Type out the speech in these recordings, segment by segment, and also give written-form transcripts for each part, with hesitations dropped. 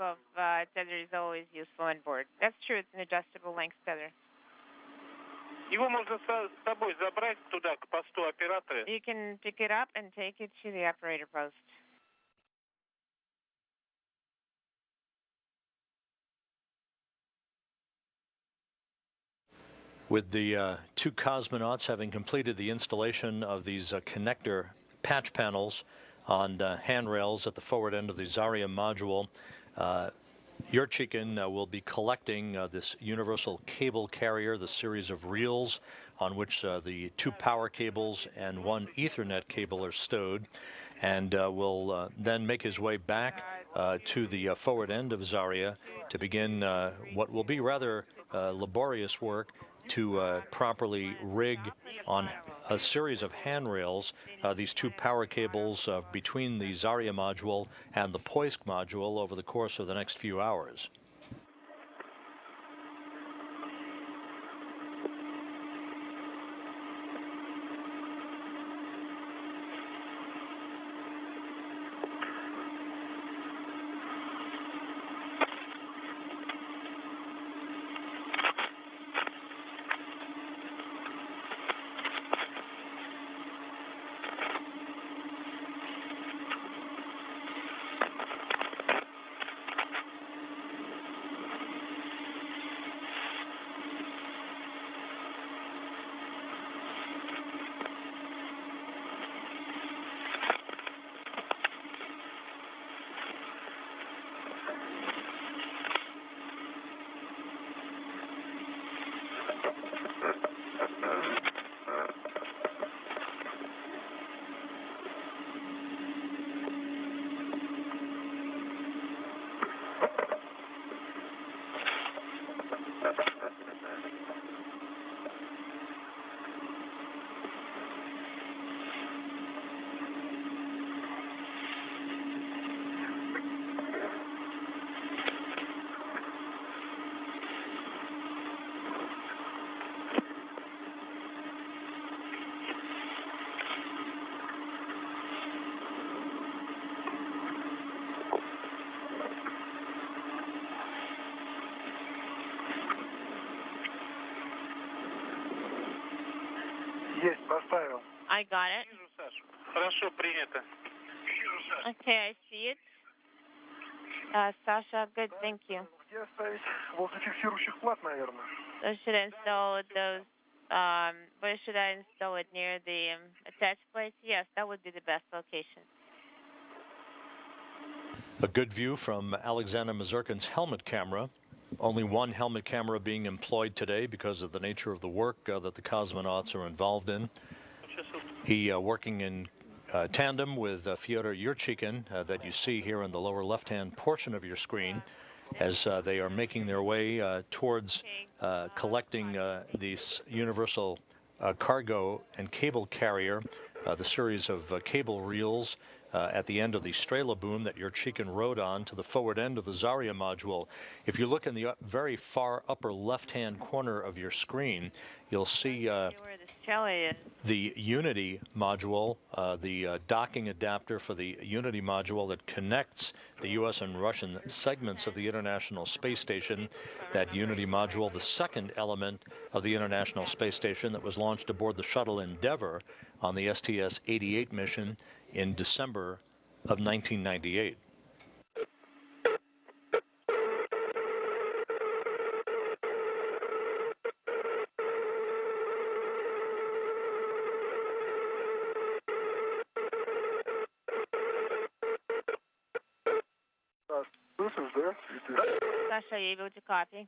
of tether is always useful on board. That's true. It's an adjustable length tether. Его можно с собой забрать туда, к посту оператора. You can pick it up and take it to the operator post. With the two cosmonauts having completed the installation of these connector patch panels on handrails at the forward end of the Zarya module, Yurchikhin will be collecting this universal cable carrier, the series of reels on which the two power cables and one Ethernet cable are stowed, and will then make his way back to the forward end of Zarya to begin what will be rather laborious work to properly rig on a series of handrails these two power cables between the Zarya module and the Poisk module over the course of the next few hours. Есть, поставил. I got it. Вижу, Саша. Хорошо, принято. Вижу, Саша. Okay, I see it. Sasha, good, thank you. Где оставить? Возле фиксирующих плат, наверное. So should I install those, where should I install it? Near the attached plates? Yes, that would be the best location. A good view from Alexander Mazurkin's helmet camera. Only one helmet camera being employed today because of the nature of the work that the cosmonauts are involved in. He working in tandem with Fyodor Yurchikhin that you see here in the lower left-hand portion of your screen as they are making their way towards collecting this universal cargo and cable carrier, the series of cable reels at the end of the Strela boom that Yurchikhin rode on to the forward end of the Zarya module. If you look in the very far upper left-hand corner of your screen, you'll see the Unity module, the docking adapter for the Unity module that connects the U.S. and Russian segments of the International Space Station. That Unity module, the second element of the International Space Station that was launched aboard the shuttle Endeavour on the STS-88 mission in December of 1998. Sasha, are you able to copy?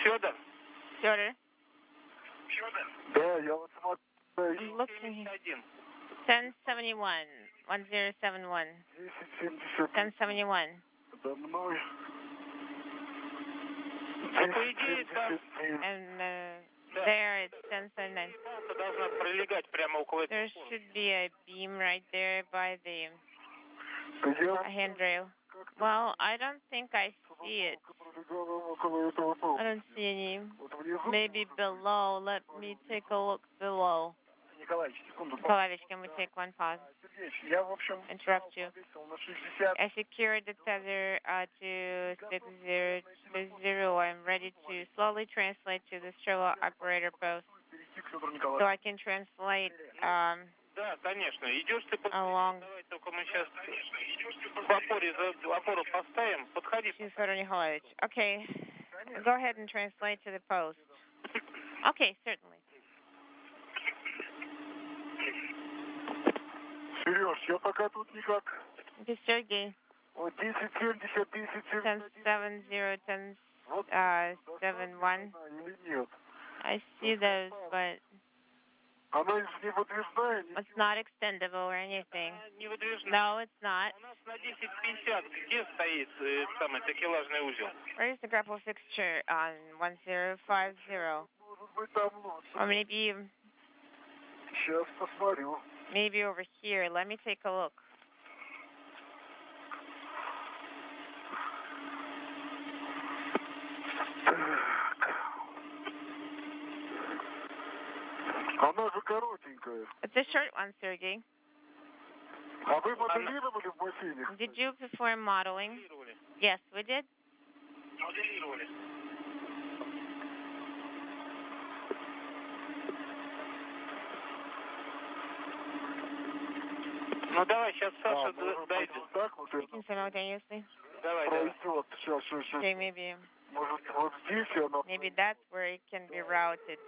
Федор. Fyodor? Федор. Да, я вот смотрю. I'm looking. 1071. 1071. 1071. За мной. Ну, по идее, там And there it's 1079. должна пролегать прямо около There этого. should be a beam right there by the Я handrail. Well, I don't think I see it. около этого. I don't see any. Вот внизу. Maybe below. Let me take a look below. Nikolaevich, can we take one pause? Сергеич, я, в общем, Interrupt you. повесил на 60. I secured the tether to 6020. I'm ready to slowly translate to the Strela operator post. Перейти к Федору So Николаевичу. I can translate Да, конечно. Идешь ты по... along Давай только мы сейчас в опоре, опору поставим. Подходи. to Fyodor Nikolaevich. Okay, go ahead and translate to the post. Okay, certainly. Сереж, я пока тут никак. Okay, Sergey, Вот 1070, 1071. 1070, Вот, 71. или нет? I see those, but Она невыдвижная, не it's not extendable or anything. Не выдвижно. No, it's not. У нас на 1050 где стоит самый такелажный узел? Where is the grapple fixture on 1050? может быть там лучше. Or maybe Сейчас посмотрю. over here. Let me take a look. Она же коротенькая. It's a short one, Sergey. А вы моделировали в бассейне? Did you perform modeling? Моделировали. Yes, we did. Моделировали. Ну давай, сейчас Саша может быть, дойдет. вот так вот We это can simultaneously. Давай, давай. пройдет. Сейчас. Okay, maybe Может, вот здесь она... that's where it can be routed.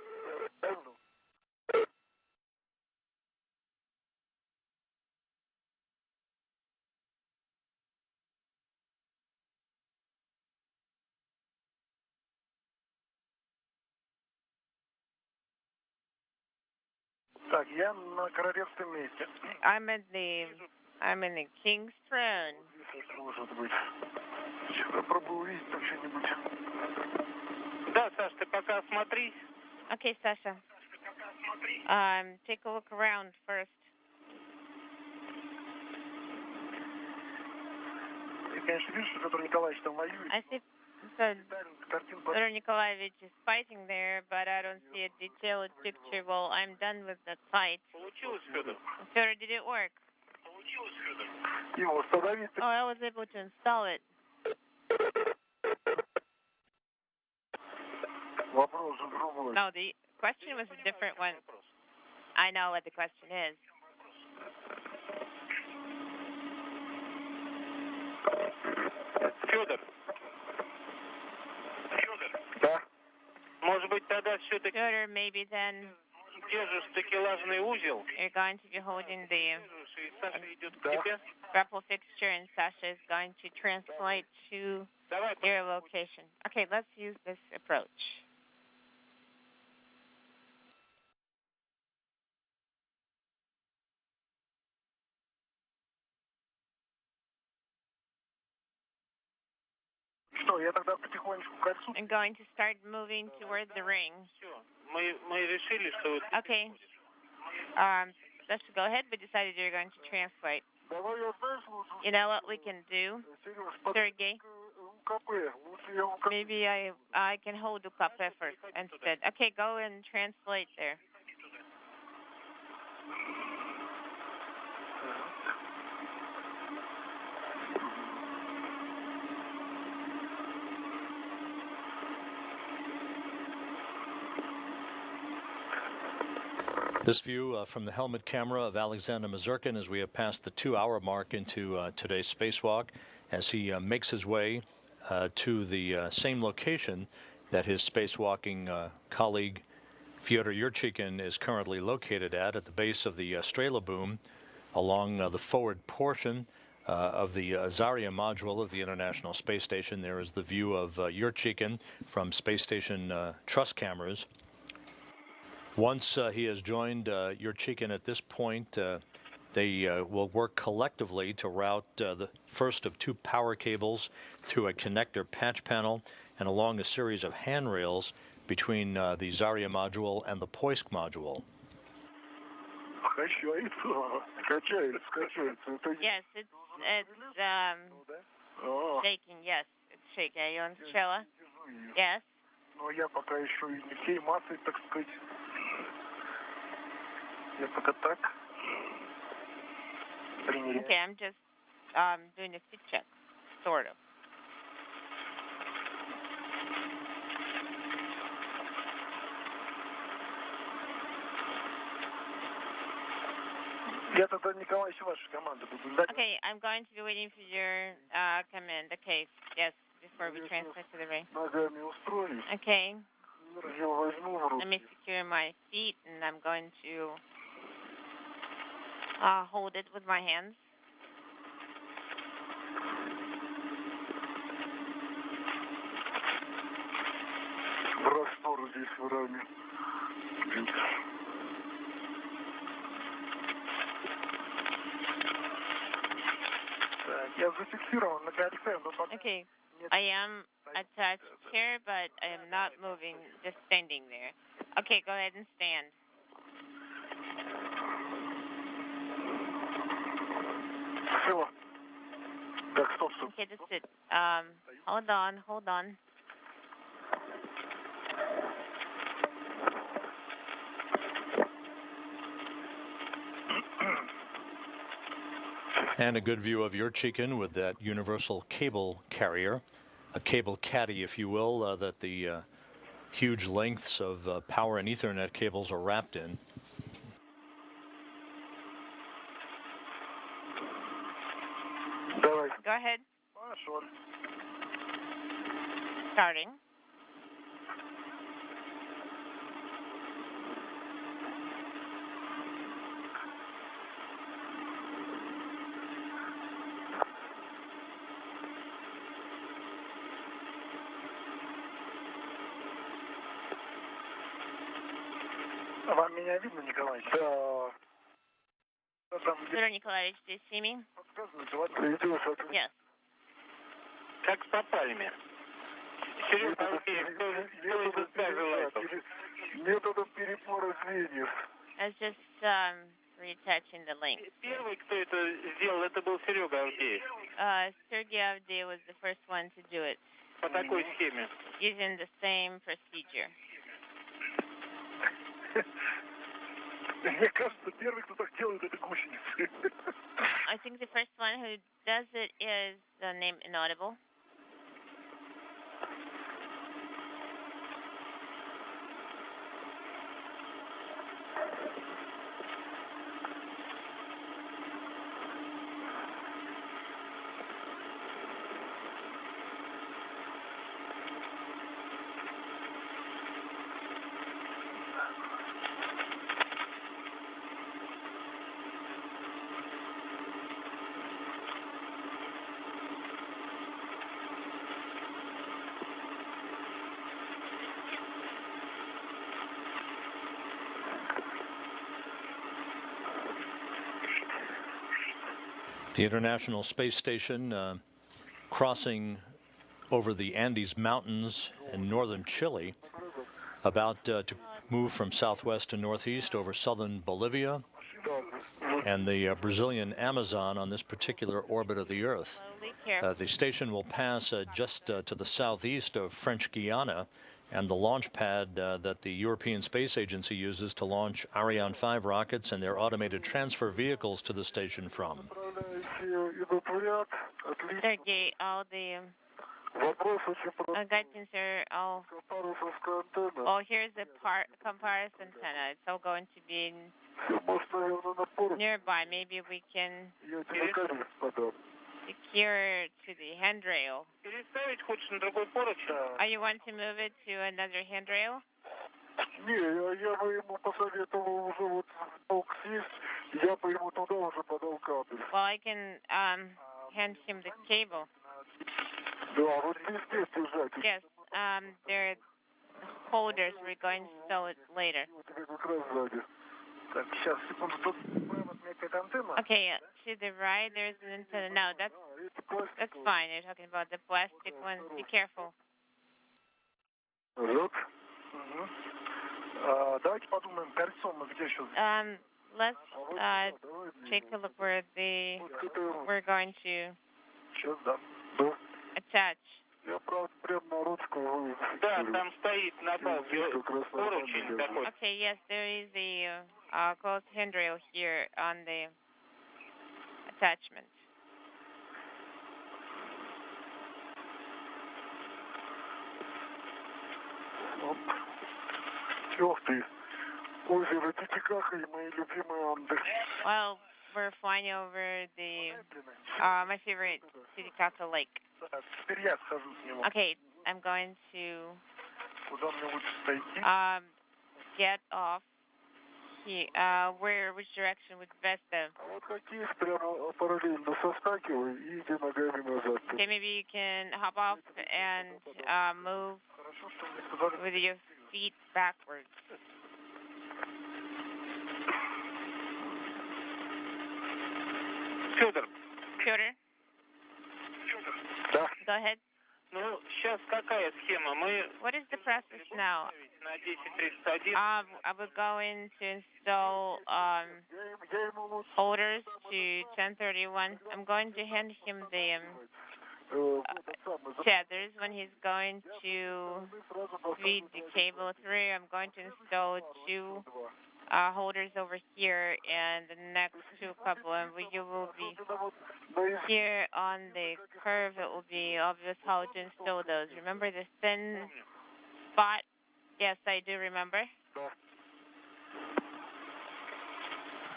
Так, я на королевском месте. I'm in the king's throne. Здесь может быть. Сейчас попробую увидеть там что-нибудь. Да, Саш, ты пока осмотрись. Okay, Sasha. Take a look around first. Ты, конечно, видишь, что Петр Николаевич там воюет. I see so Картинка. Fyodor Nikolaevich is fighting there, but I don't see a detailed picture. Well, I'm done with the fight. Получилось, Федор? Fyodor, did it work? Получилось, Федор. Его остановить. Oh, I was able to install it. Вопрос же другой. No, the question was a different one. I know what the question is. Федор. Да? Может быть, тогда все-таки Fyodor, maybe then держишь такелажный узел. you're going to be holding the Держишь, и Саша идет к Да. тебе. grapple fixture, and Sasha is going to translate to Давай, your location. Okay, let's use this approach. Что, я тогда потихонечку к кольцу? I'm going to start moving toward the ring. все. Мы решили, что... Okay. Sasha, go ahead, but decided you're going to translate. Давай я, знаешь, лучше... You know what we can do, Сереж, под Sergey? УКП. Лучше я УКП. Maybe I can hold UKP first instead. Okay, go and translate there. This view from the helmet camera of Alexander Mazurkin as we have passed the 2-hour mark into today's spacewalk as he makes his way to the same location that his spacewalking colleague Fyodor Yurchikhin is currently located at the base of the Strela boom along the forward portion of the Zarya module of the International Space Station. There is the view of Yurchikhin from space station truss cameras. Once he has joined Yurchikhin at this point, they will work collectively to route the first of 2 power cables through a connector patch panel and along a series of handrails between the Zarya module and the Poisk module. Качается. Это... Yes, it's О, shaking. Yes, it's shaking. Are you on Strela? Yes. но я пока еще и не всей массой, так сказать. Я пока так. Okay, I'm just doing a fit check, sort of. Я тогда Николаевич вашей команды буду ждать. Okay, I'm going to be waiting for your command. Okay, yes, before we transfer to the ring. Ногами устроюсь. Okay, Я возьму в let me руки. secure my feet, and I'm going to hold it with my hands. Простор здесь в раме. Так, я зафиксирован на кольце, но пока Okay, нет. I am attached here, but I am not moving, just standing there. Okay, go ahead and stand. Все. Так, стоп. Okay, just sit. Hold on. And a good view of your chicken with that universal cable carrier, a cable caddy, if you will, that the huge lengths of power and Ethernet cables are wrapped in. Давай. Go ahead. Пошел. Starting. Вам меня видно, Николаевич? Да. Там Peter Nikolaevich, do you see me? подсказывается, вот идешь от... Yes. Как с попалями. Серега, сделай бы связь лайков. Методом перепора звеньев. I was just reattaching the link. Первый, кто это сделал, это был Серега Авдеев. Sergey Avdeyev was the first one to do it По такой схеме. using the same procedure. Мне кажется, первый, кто так делает, это гусеницы. I think the first one who does it is the name Inaudible. The International Space Station crossing over the Andes Mountains in northern Chile, about to move from southwest to northeast over southern Bolivia and the Brazilian Amazon on this particular orbit of the Earth. Slowly, carefully. The station will pass just to the southeast of French Guiana and the launch pad that the European Space Agency uses to launch Ariane 5 rockets and their automated transfer vehicles to the station from. Идут в ряд. Отлично. Sergey, all the Вопрос очень простой. guidance are all. Парусовская антенна. Oh, here's the comparison antenna. It's all going to be Все, может, наверное, на пору. nearby. Maybe we can Я тебе конец подам. secure to the handrail. Переставить хочешь на другой поручень? Oh, you want to move it to another handrail? Не, я бы ему посоветовал уже вот толк съесть. Я бы ему туда уже подал кабель. Well, I can hand him the cable. Да, вот здесь держать. Yes, they're holders. We're going to sell it later. Вот тебе как раз сзади. Так, сейчас, секунду. Тут справа отметка антенна. Okay, to the right there's an antenna. No, that's Это пластик. that's fine. You're talking about the plastic ones. Be careful. Вот. Угу. Давайте подумаем, кольцом мы где сейчас... Let's take a look where we're going to Сейчас, да. Да. attach. Я, правда, прям на ручку... Да, там стоит на балке Как раз поручень такой. Okay, yes, there is a closed handrail here on the attachment. Оп. Ух ты. Озеро Титикака и мои любимые Анды. Well, we're flying over the my favorite Titicaca Lake. Теперь я схожу с него. Okay, I'm going to Куда мне лучше сойти? get off. Which direction would best go? Вот какие прямо параллельно соскакивай и иди ногами назад. Okay, maybe you can hop off and move Хорошо, что мне сказали. with your feet backwards. Федор, Shooter, Да. go ahead. ну, сейчас какая схема? Мы What is the process now? на 1031. I would go in to install Я ему лучше holders to 1031. I'm going to hand him the этот самый tethers when he's going to feed the cable through. I'm going to install two holders over here and the next two couple, and you will be here on the curve. It will be obvious how to install those. Remember the thin spot? Yes, I do remember.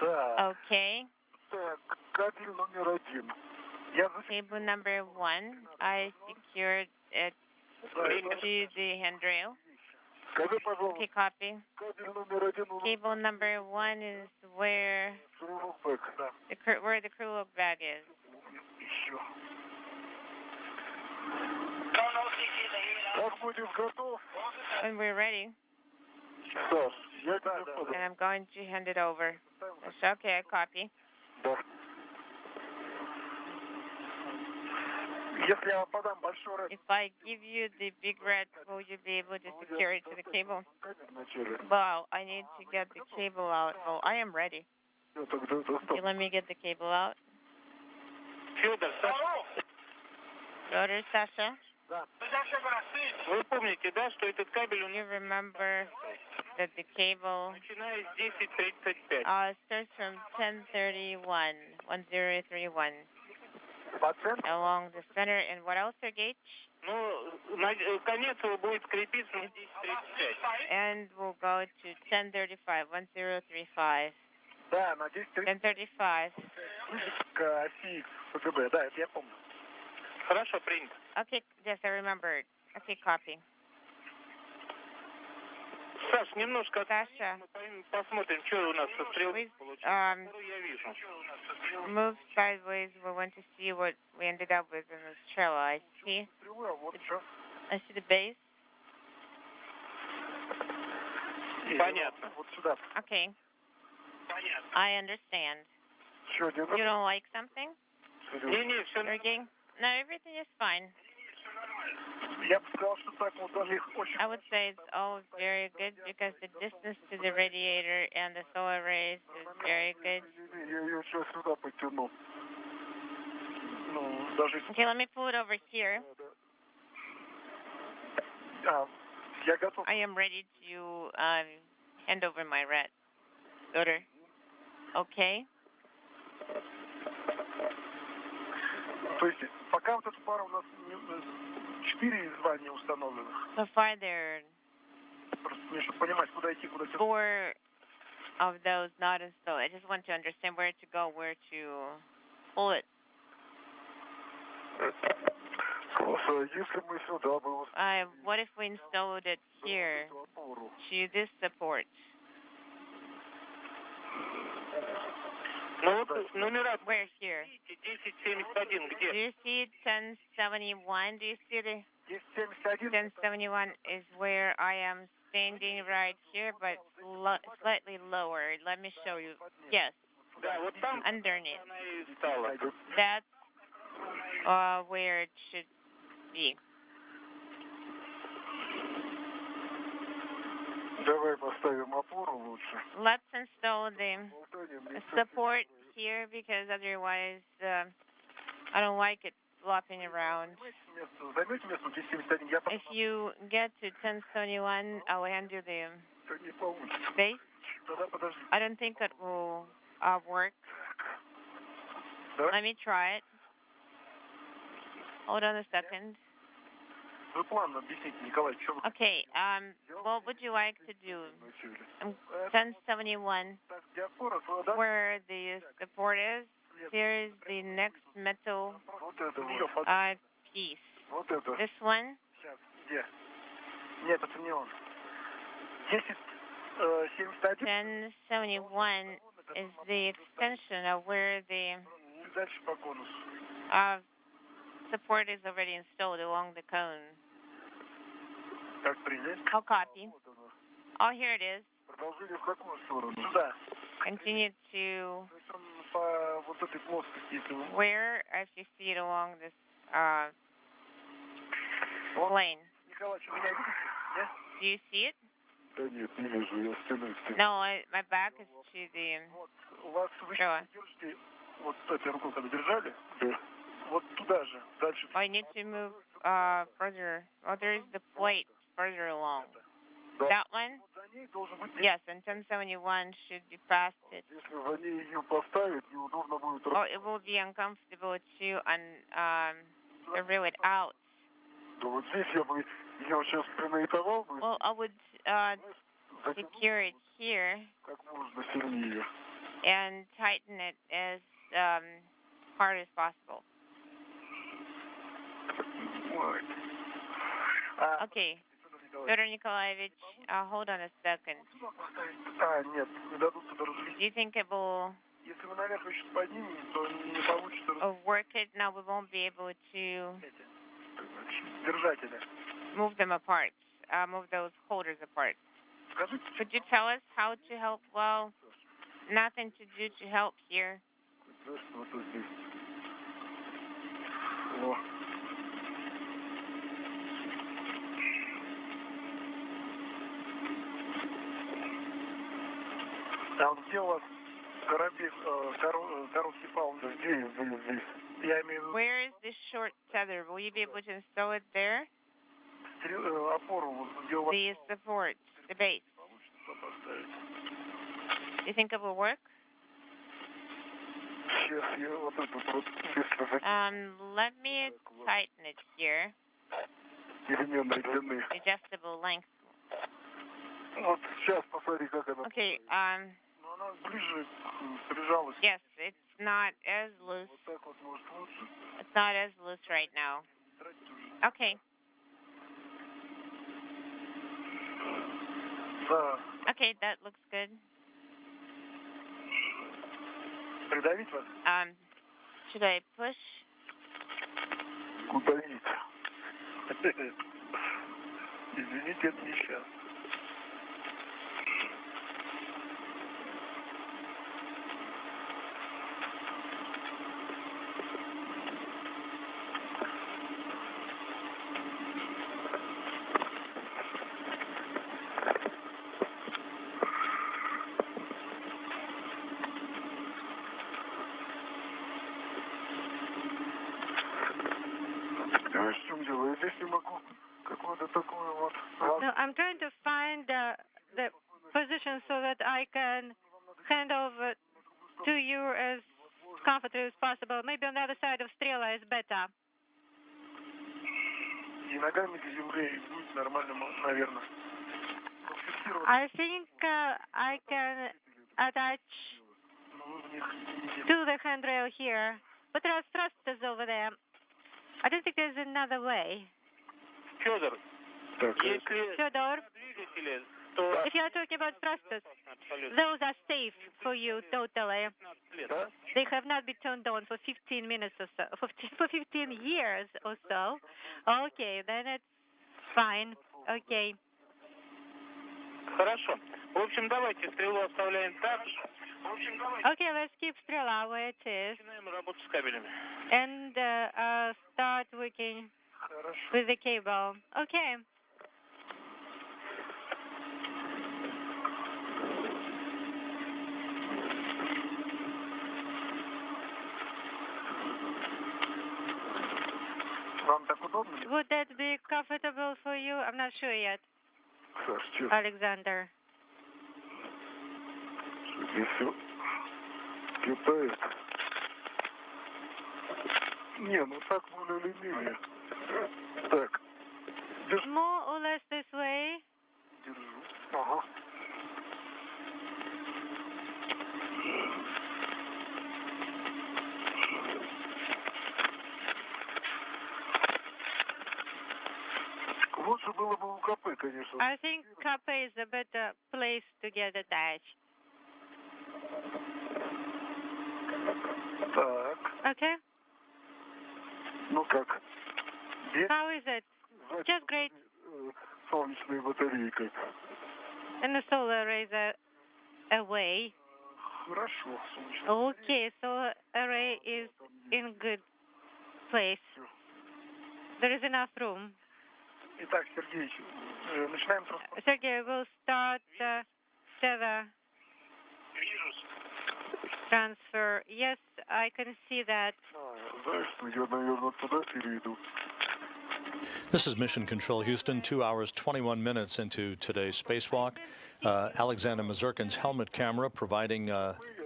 Да. Okay. Так, кабель номер 1. Я Cable number 1, I secured it to the handrail. Скажи, пожалуйста, Okay, copy. кабель номер 1 у нас Cable number 1 is where Сурок, да. where the crew look bag is. Еще. Как будешь готов? When we're ready, Саш, я тебе and подам. I'm going to hand it over. That's okay, I copy. Да. Если я подам большой раз, If I give you the big red, will you be able to secure it to the cable? кабель вначале. Well, I need to get the cable out. Oh, I am ready. Я тогда Okay, достал. let me get the cable out. Федор, Rotor, Sasha, вы помните, да, что этот кабель у you нас remember that the cable начиная с 10:35. starts from 1031, 1031, По центру along the center. And what else, sir, Gage? Ну, конец его будет крепиться на 10:35. And we'll go to 1035, 1035. Да, на 10:30 1035. к оси ФГБ. Да, это я помню. Хорошо, принято. Okay, yes, I remembered. Okay, copy. Саш, немножко Sasha, мы посмотрим, что у нас со стрелкой please получилось. um, Я вижу. move sideways. We want to see what we ended up with in this trailer. I see. Стрелы, а вот что. I see the base. Понятно. Вот сюда. Okay, I understand. Еще один You don't like something, Не, все Sergey? No, everything is fine. Я бы сказал, что так вот даже их очень... I would say it's all very good because the distance to the radiator and the solar rays is very good. Я ее сейчас сюда потяну. Ну, даже... Okay, let me pull it over here. Я готов. I am ready to hand over my red. Rotor. Okay. То есть, пока вот эта пара у нас 4 звания установлены. So far there Просто мне, чтобы понимать, куда идти, куда идти. are 4 of those not installed. I just want to understand where to go, where to pull it. Слушай, если мы сюда бы What if we installed it here опору, to this support? Ну вот номера Where here? 1071 Do где? you see 1071? Do you see the 1071. 1071 is where I am standing right here, but slightly lower. Let me show you. Yes, Да, вот там underneath. она и стала. That's where it should be. Давай поставим опору лучше. Let's install the support here because otherwise I don't like it flopping around. Займете место 1071. Я If you get to 1071, I'll hand you the не получится. base. Тогда подожди. I don't think it will work. Let me try it. Hold on a second. Вы плавно объясните, Николай, что вы... Okay, what would you like to do? 1071, Диаспора, да? where the support is, here's the next metal Вот это вот. piece. Вот это. This one? Сейчас, где? Нет, это не он. 1071. 1071 is the extension of where the Дальше по конусу. support is already installed along the cone. Как принять? I'll copy. Oh, here it is. Продолжение в какую сторону? Сюда. Continue to То есть он по вот этой плоскости, если вы... where, as you see it along this plane. Николай, что, меня видите? Нет? Do you see it? Да нет, не вижу, я стеной стою. No, my back is to the... Вот, у вас вы Sure. держите, вот этой рукой, когда держали, да. Вот туда же, дальше. Oh, I need to move further. Oh, there's the plate further along. Да. That one? Вот за ней должен быть... Yes, and 1071 should be past it. Если за ней ее поставить, неудобно будет... Oh, it will be uncomfortable to reel it out. Да вот здесь я бы ее сейчас принайтовал бы... Well, I would secure it here Как можно сильнее. and tighten it as hard as possible. Ой. Okay. Fyodor Nikolaevich, hold on a second. Нет, не дадут туда разлить. Do you think it will Если вы наверх еще поднимете, то не получится work it? No, we won't be able to держателя. move them apart, move those holders apart. Скажите, Could you tell us how to help? Well, nothing to do to help here. вот здесь. О. А вот где у вас корабель, короткий паунт? Здесь. Я имею в виду Where is this short tether? Will you be able to install it there? опору, вот где у вас The support, the base. получится поставить. Do you think it will work? Сейчас я вот этот вот быстро Let me tighten it here. переменной длины. Adjustable length. Вот сейчас посмотри, как она. Okay, Но она ближе прижалась. yes, it's not as loose. Вот так вот, может, лучше. It's not as loose right now. Okay, Да. okay, that looks good. Придавить вас? Should I push? Удавить. Извините, это не сейчас. В чем дело? Я здесь не могу. Какое-то такое вот. No, I'm trying to find the position so that I can hand over to you as comfortably as possible. Maybe on the other side of Strela is better. И ногами к земле будет нормально, наверное. I think I can attach to the handrail here, but there are thrusters over there. I don't think there's another way. Федор, Так, если Fyodor, двигатели, то if you're talking about thrusters, those are safe for you totally. да? They have not been turned on for 15 minutes or so, for 15 years or so. Okay, then it's fine. Okay. хорошо. В общем, давайте стрелу оставляем так же. Okay, let's keep Strela where it is Начинаем работу с кабелями. and start working Хорошо. with the cable. Okay. Вам так удобно? Would that be comfortable for you? I'm not sure yet, Саш, честно, Alexander. здесь все летает. Не, ну так более или менее. Так, More or less this way. держу. Ага. Лучше было бы у КП, конечно. I think Cape is a better place to get attached. Так, Okay? ну как? Есть How is it? Just great. солнечные батареи как? And the solar arrays are away. Хорошо, солнечные. Okay, solar array is in good place. There is enough room. Итак, Сергеевич, начинаем с Sergey, we'll start tether Вижу. transfer. Yes, I can see that. Знаешь, я, наверное, туда перейду. This is Mission Control Houston, 2 hours, 21 minutes into today's spacewalk. Alexander Mazurkin's helmet camera providing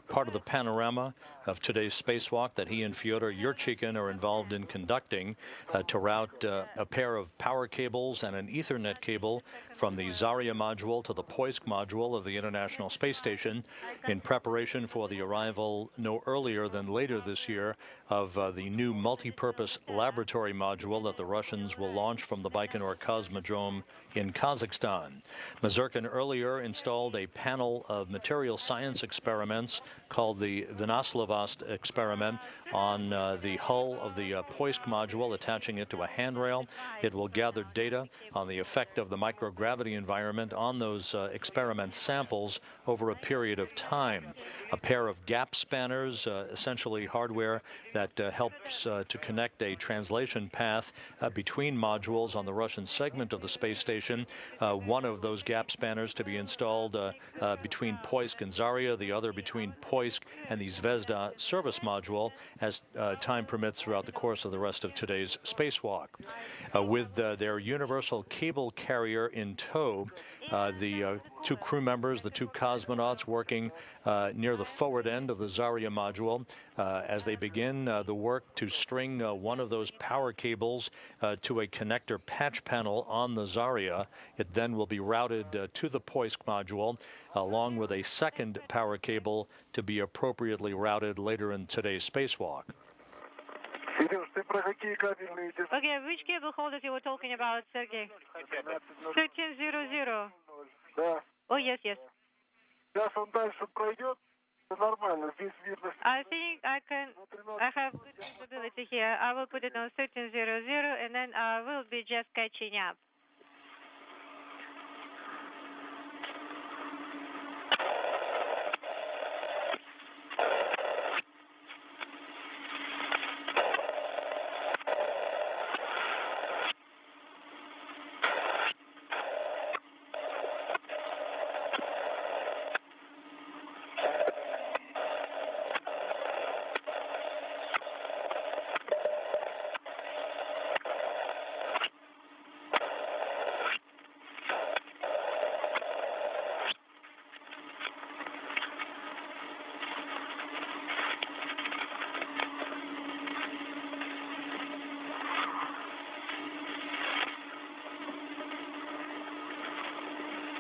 part of the panorama of today's spacewalk that he and Fyodor Yurchikhin are involved in conducting to route a pair of power cables and an Ethernet cable from the Zarya module to the Poisk module of the International Space Station in preparation for the arrival no earlier than later this year of the new multi-purpose laboratory module that the Russians will launch from the Baikonur Cosmodrome in Kazakhstan. Mazurkin earlier installed a panel of material science experiments called the Vinaslavast experiment on the hull of the Poisk module, attaching it to a handrail. It will gather data on the effect of the microgravity environment on those experiment samples over a period of time. A pair of gap spanners, essentially hardware that helps to connect a translation path between modules on the Russian segment of the space station. One of those gap spanners to be installed between Poisk and Zarya, the other between Poisk and the Zvezda service module as time permits throughout the course of the rest of today's spacewalk. With their universal cable carrier in tow, the two crew members, the two cosmonauts working near the forward end of the Zarya module as they begin the work to string one of those power cables to a connector patch panel on the Zarya. It then will be routed to the Poisk module along with a second power cable to be appropriately routed later in today's spacewalk. Сереж, ты про какие кабельные идешь? Okay, which cable holders you were talking about, Sergey? 1300. Да. Oh, yes, yes. Сейчас он дальше пройдет, это нормально, здесь видно. I think I have good visibility here. I will put it on 1300 and then I will be just catching up.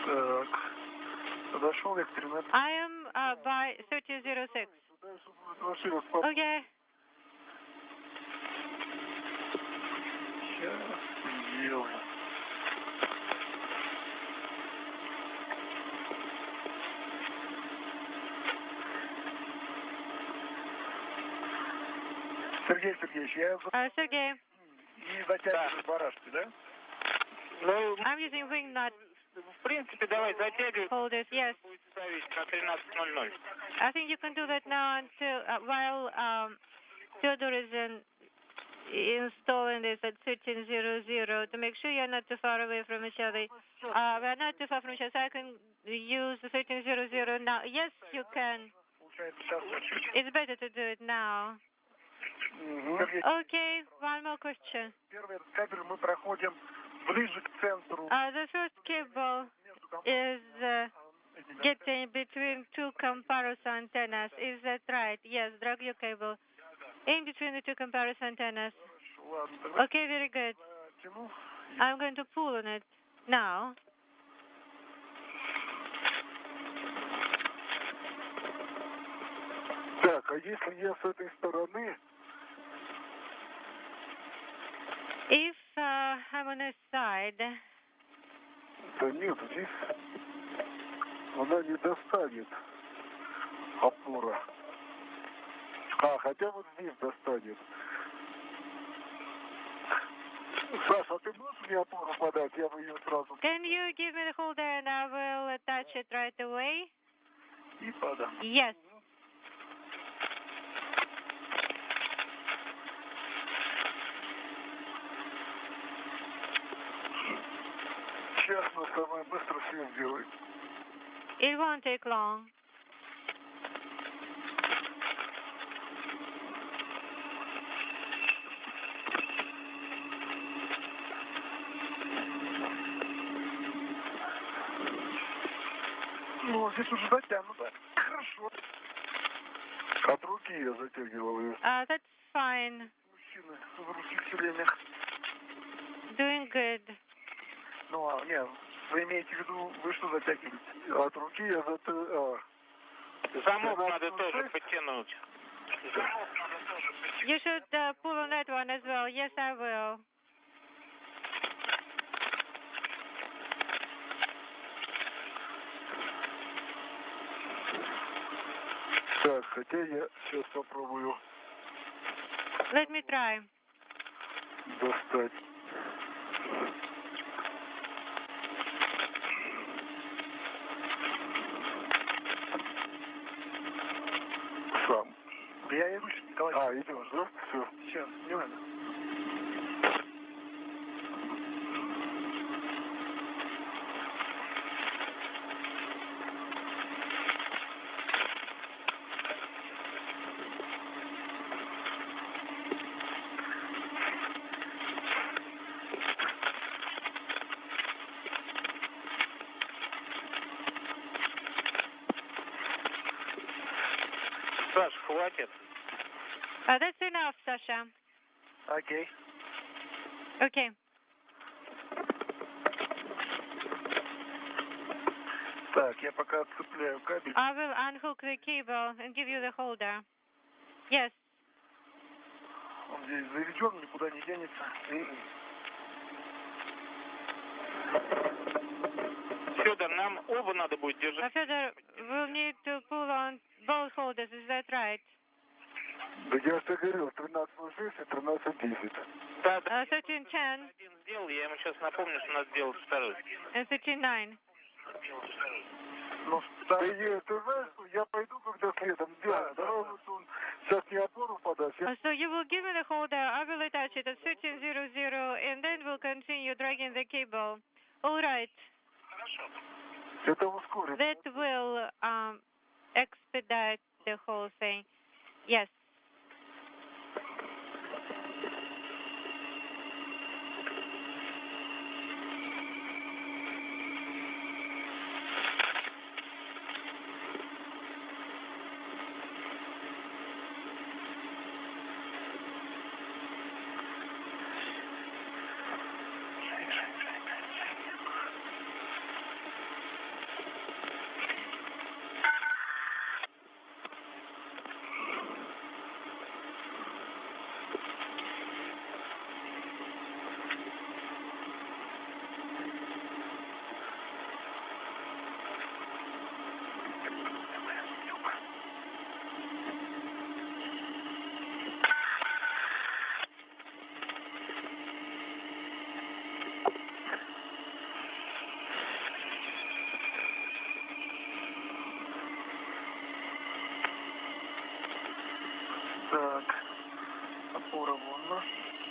Так, подошел я к 13. I am by 1306. Дальше будет машина с Okay. Сейчас сделаю. Сергей Сергеевич, я Sergey, не затягиваю барашки, да? Ну, I'm using wing nut в принципе, давай затягивай. holders. Yes. Будет ставить на 13:00. I think you can do that now until while Fyodor is installing this at 1300 to make sure you're not too far away from each other. We're not too far from each other, so I can use the 1300 now. Yes, you can. It's better to do it now. Okay, one more question. Первый кабель мы проходим ближе к центру. The first cable is getting between two comparison antennas. Is that right? Yes, drag your cable in between the two comparison antennas. Ладно, тогда Okay, very good. тяну. I'm going to pull on it now. Так, а если я с этой стороны, If I'm on this side, да нет, здесь она не достанет опора. А, хотя вот здесь достанет. Саша, а ты можешь мне опору подать? Я бы ее сразу can you give me the holder and I will attach it right away? и подам. Yes. Сейчас мы самое быстро все сделаем. It won't take long. Ну, здесь уже затянуто. Хорошо. От руки я затягивал ее. That's fine. Мужчины в русских селениях. Doing good. Ну, а, нет, вы имеете в виду, вы что затягиваете? От руки я затягивал. Замок надо тоже подтянуть. You should pull on that one as well. Yes, I will. Так, хотя я сейчас попробую Let me try. достать. Сам. Я иду, Николай. А, идешь, да? Все. Сейчас, не надо. Саш, хватит. That's enough, Sasha. Окей. Okay. Так, я пока отцепляю кабель. I will unhook the cable and give you the holder. Yes. Он здесь заведен, никуда не денется. Федор, нам оба надо будет держать. Fedor, we'll need to pull on both holders. Is that right? Да я же говорил, 13.06 и 13.10. Да, да. 13:10 Один сделал, я ему сейчас напомню, что надо сделать второй. and 13:09. Ну, да, ты знаешь, что я пойду, когда следом сделаю. Давай вот он сейчас не опору подаст. So you will give me the holder. I will attach it at 13:00, and then we'll continue dragging the cable. All right. Это ускорит. That will expedite the whole thing. Yes. Так, опора вон.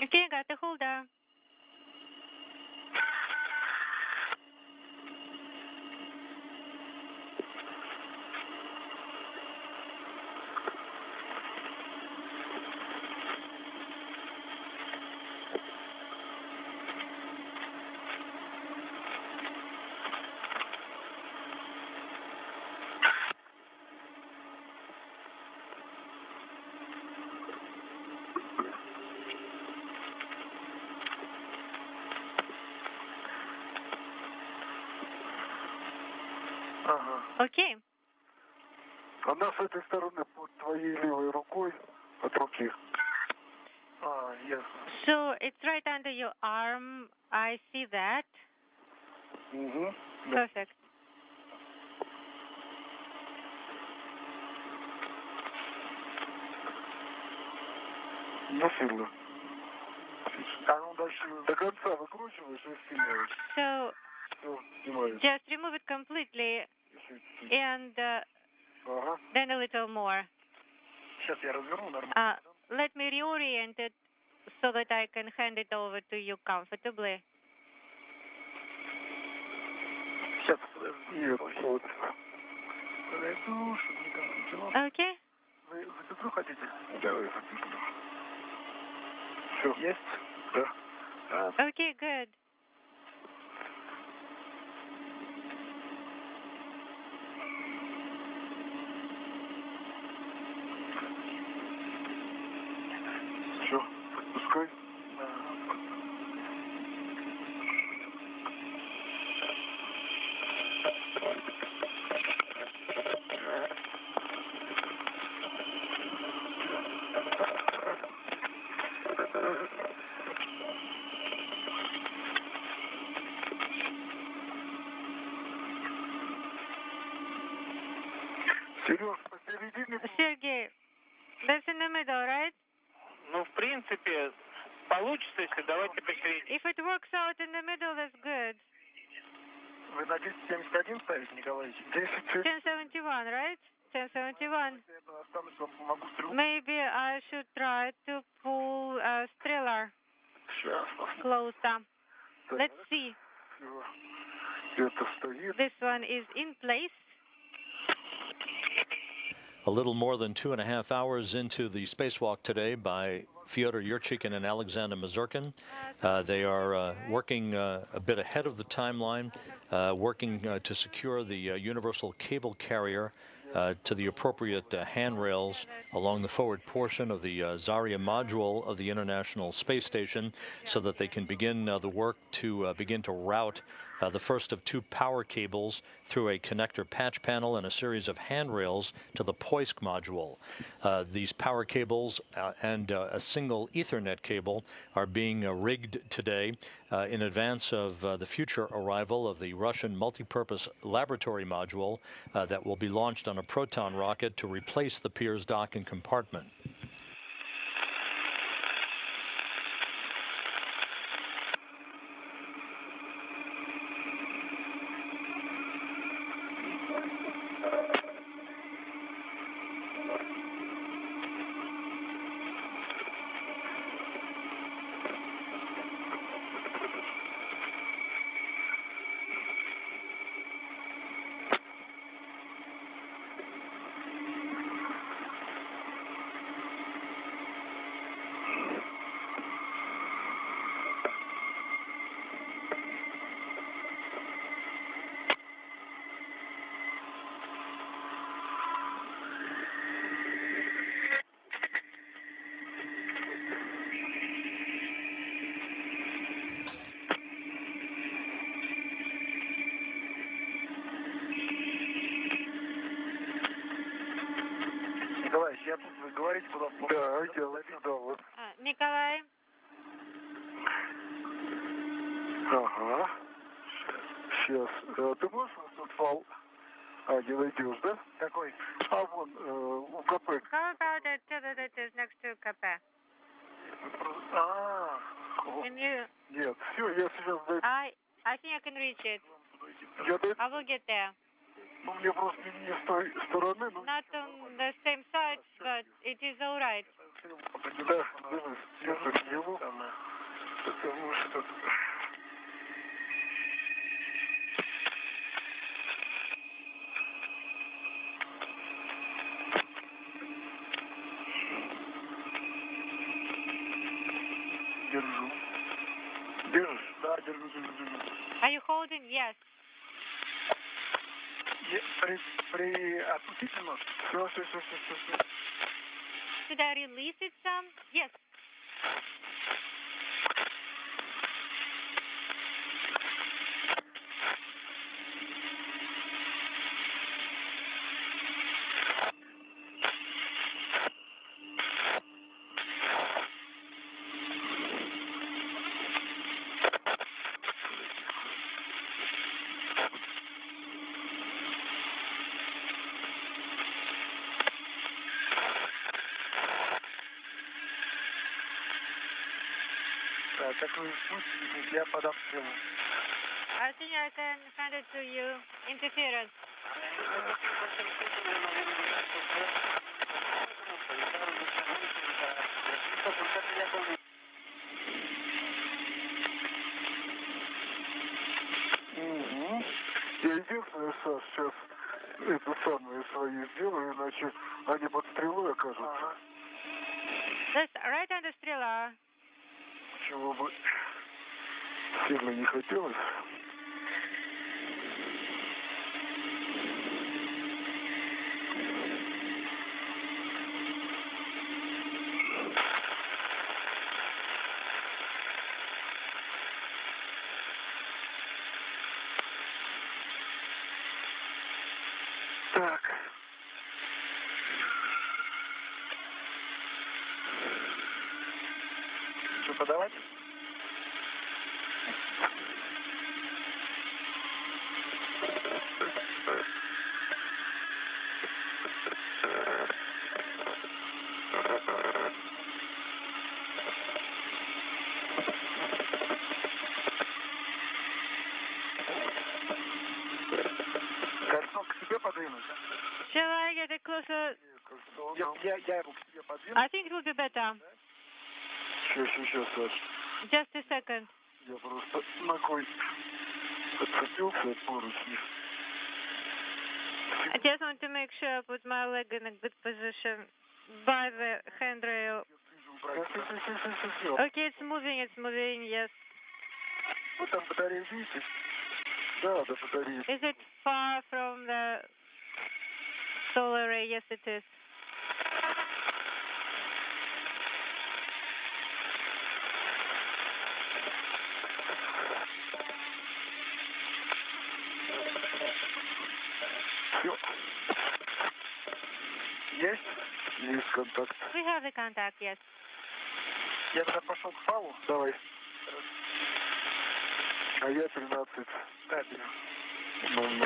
Okay, got the holder. Ага. Okay. Она с этой стороны под твоей левой рукой от руки. А, ясно. So it's right under your arm. I see that. Угу. Perfect. Не сильно. А ну дальше до конца выкручиваешь и снимаешь. So Все, снимаешь. just remove it completely and Ага. then a little more. Сейчас я разверну нормально. Let me reorient it so that I can hand it over to you comfortably. Сейчас, подожди, вот. Подойду, чтобы никому ничего. Okay. Вы записку хотите? Давай записку. Все. Есть? Да. Okay, good. Все, подпускай. Сереж, посередине. Sergey, that's in the middle, right? Ну, в принципе, получится, если давайте посередине. If it works out in the middle, that's good. Вы на 1071 ставите, Николаевич? 1071, right? 1071. Если я останусь, вам помогу стрелку. Maybe I should try to pull Stellar Сейчас. closer. Let's see. Все. Это стоит. This one is in place. A little more than 2.5 hours into the spacewalk today by Fyodor Yurchikhin and Alexander Mazurkin. They are working a bit ahead of the timeline, working to secure the universal cable carrier to the appropriate handrails along the forward portion of the Zarya module of the International Space Station so that they can begin the work to begin to route the first of two power cables through a connector patch panel and a series of handrails to the Poisk module. These power cables and a single Ethernet cable are being rigged today in advance of the future arrival of the Russian multipurpose laboratory module that will be launched on a Proton rocket to replace the Pirs docking compartment. Николаевич, я тут, вы говорите, куда... Да, я ловил, да, вот. Nikolai, Ага. Сейчас. Ты можешь у нас тут фал? Не найдешь, да? Какой? А вон, у КП. how about it that it is next to KP? Can you... Нет, все, я сейчас дойду. I think I can reach it. Я дойду. I will get there. Ну, мне просто не с той стороны. Ну, Not on the same side, but it is all right. да, дивись, я так делаю. Потому что... Держу. Держишь? Да, держу. Are you holding? Yes. При отпустите нос. Все. Should I release it some? Yes. как вы спуститесь, я под обстрелом. I think I can send it to you. Interference. Угу. Я единственное, Саш, сейчас это самое свои сделаю, иначе они под стрелой окажутся. That's right under стрела. Чего бы сильно не хотелось. Так. Что, подавать? Кольцо к себе подвинуть? Shall I get it closer? Кольцо. Я его к себе подвину. I think it will be better. Сейчас, Саш. Just a second. Я просто ногой отцепился от поручни. I just want to make sure I put my leg in a good position by the handrail. Okay, it's moving, yes. Вот там батарея, видите? Да, да, батарея. Is it far from the solar array? Yes, it is. Все. Есть? Есть контакт. We have the contact, yes. Я тогда пошел к Павлу. Давай. А я 13. Кабеля. Ну.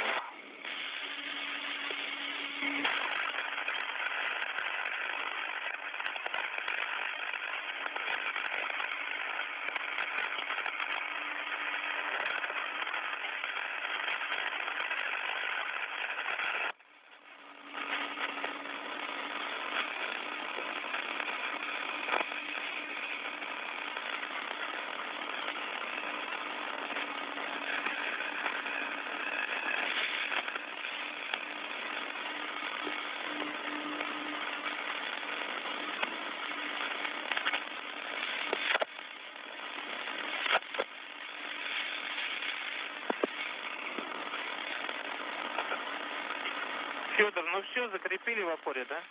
Федор, ну все, закрепили в опоре, да?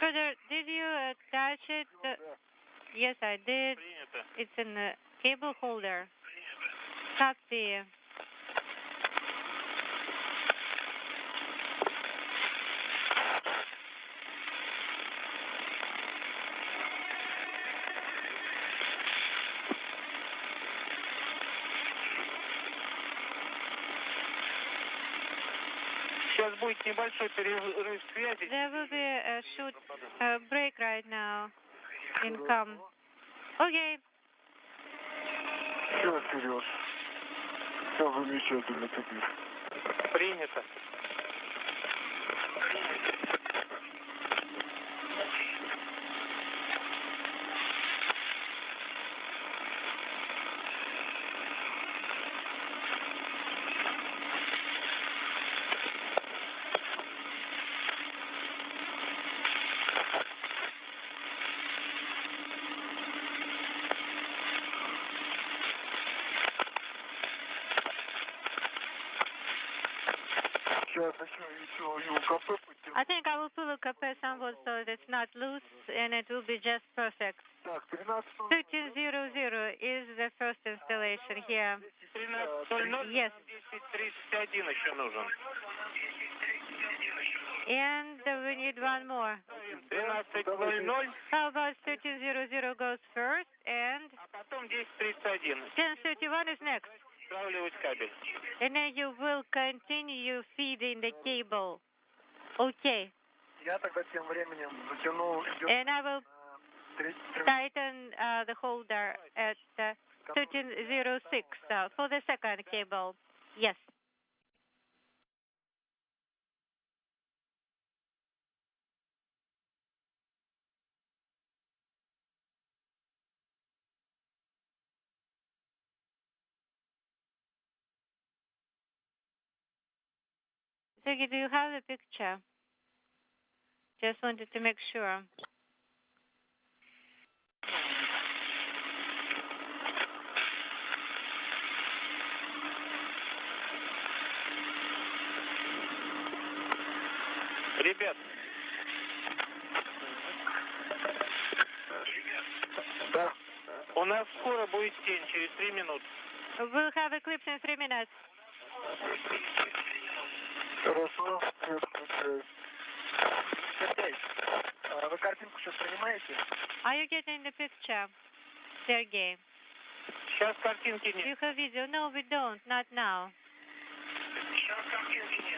Further, did you attach it? Yes, I did. Принято. It's in the cable holder. Copy. Сейчас будет небольшой перерыв связи. There will be a short break right now. Income. Okay. Все, Сереж. Все замечательно теперь. Принято. Сейчас еще и УКП подтяну. I think I will pull a capet somewhat so that it's not loose and it will be just perfect. Так, 13. 1300 is the first installation here. 13:00. Yes. 10:31 еще нужен. And we need one more. 13:00, How about 1300 goes first and а потом 10:31. 1031 is next. Стравливать кабель. And then you will continue feeding the cable. Okay. Я тогда тем временем затяну. And I will tighten the holder at 1306 for the second cable. Yes. Sergey, do you have the picture? Just wanted to make sure. Ребят. Да. У нас скоро будет тень, через 3 минуты. We'll have eclipse in 3 minutes. Хорошо, свет включаю. Сергей, вы картинку сейчас принимаете? Are you getting the picture, Sergey? Сейчас картинки Do нет. you have video? No, we don't. Not now.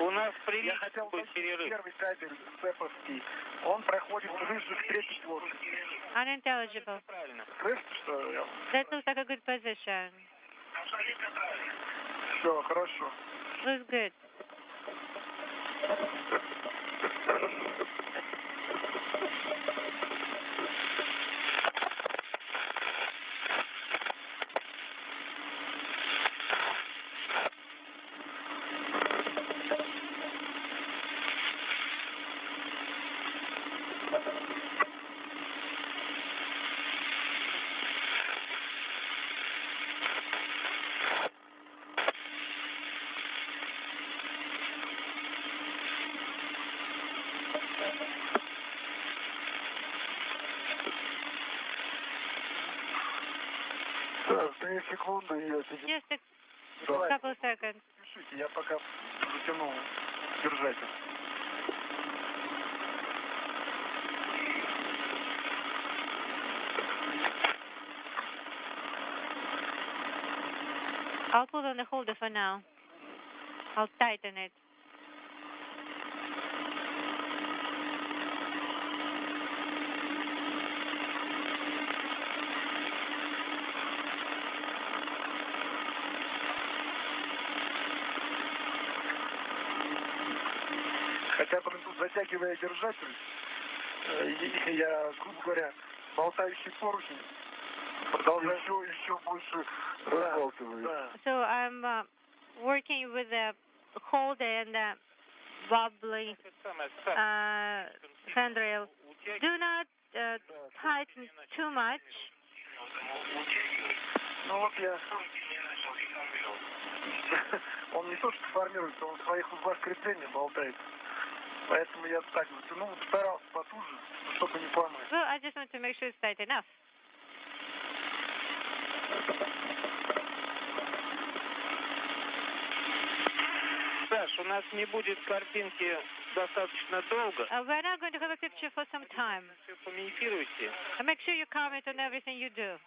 У нас Я прилично хотел будет уточнить, перерыв. первый кабель цеповский, он проходит выше к третьей площади. Unintelligible. Правильно. Слышите, что я? That looks like a good position. Все, хорошо. Looks good. Так, 3 секунды, я тебе... Just a Давай, couple seconds. пишите, я пока затяну держатель. I'll put on the holder for now. I'll tighten it. Хотя бы тут затягивая держатель, я, грубо говоря, болтающий поручень, продолжаю еще больше разбалтываю. Да. So I'm working with the holder and the wobbly handrail. Do not tighten too much. Ну вот я... Он не то что формируется, он в своих узлах крепления болтается. Поэтому я так затянул, старался потуже, чтобы не поломать. Well, I just want to make sure it's tight enough. Саш, у нас не будет картинки достаточно долго. We're not going to have a picture for some time. Все комментируйте. Make sure you comment on everything you do.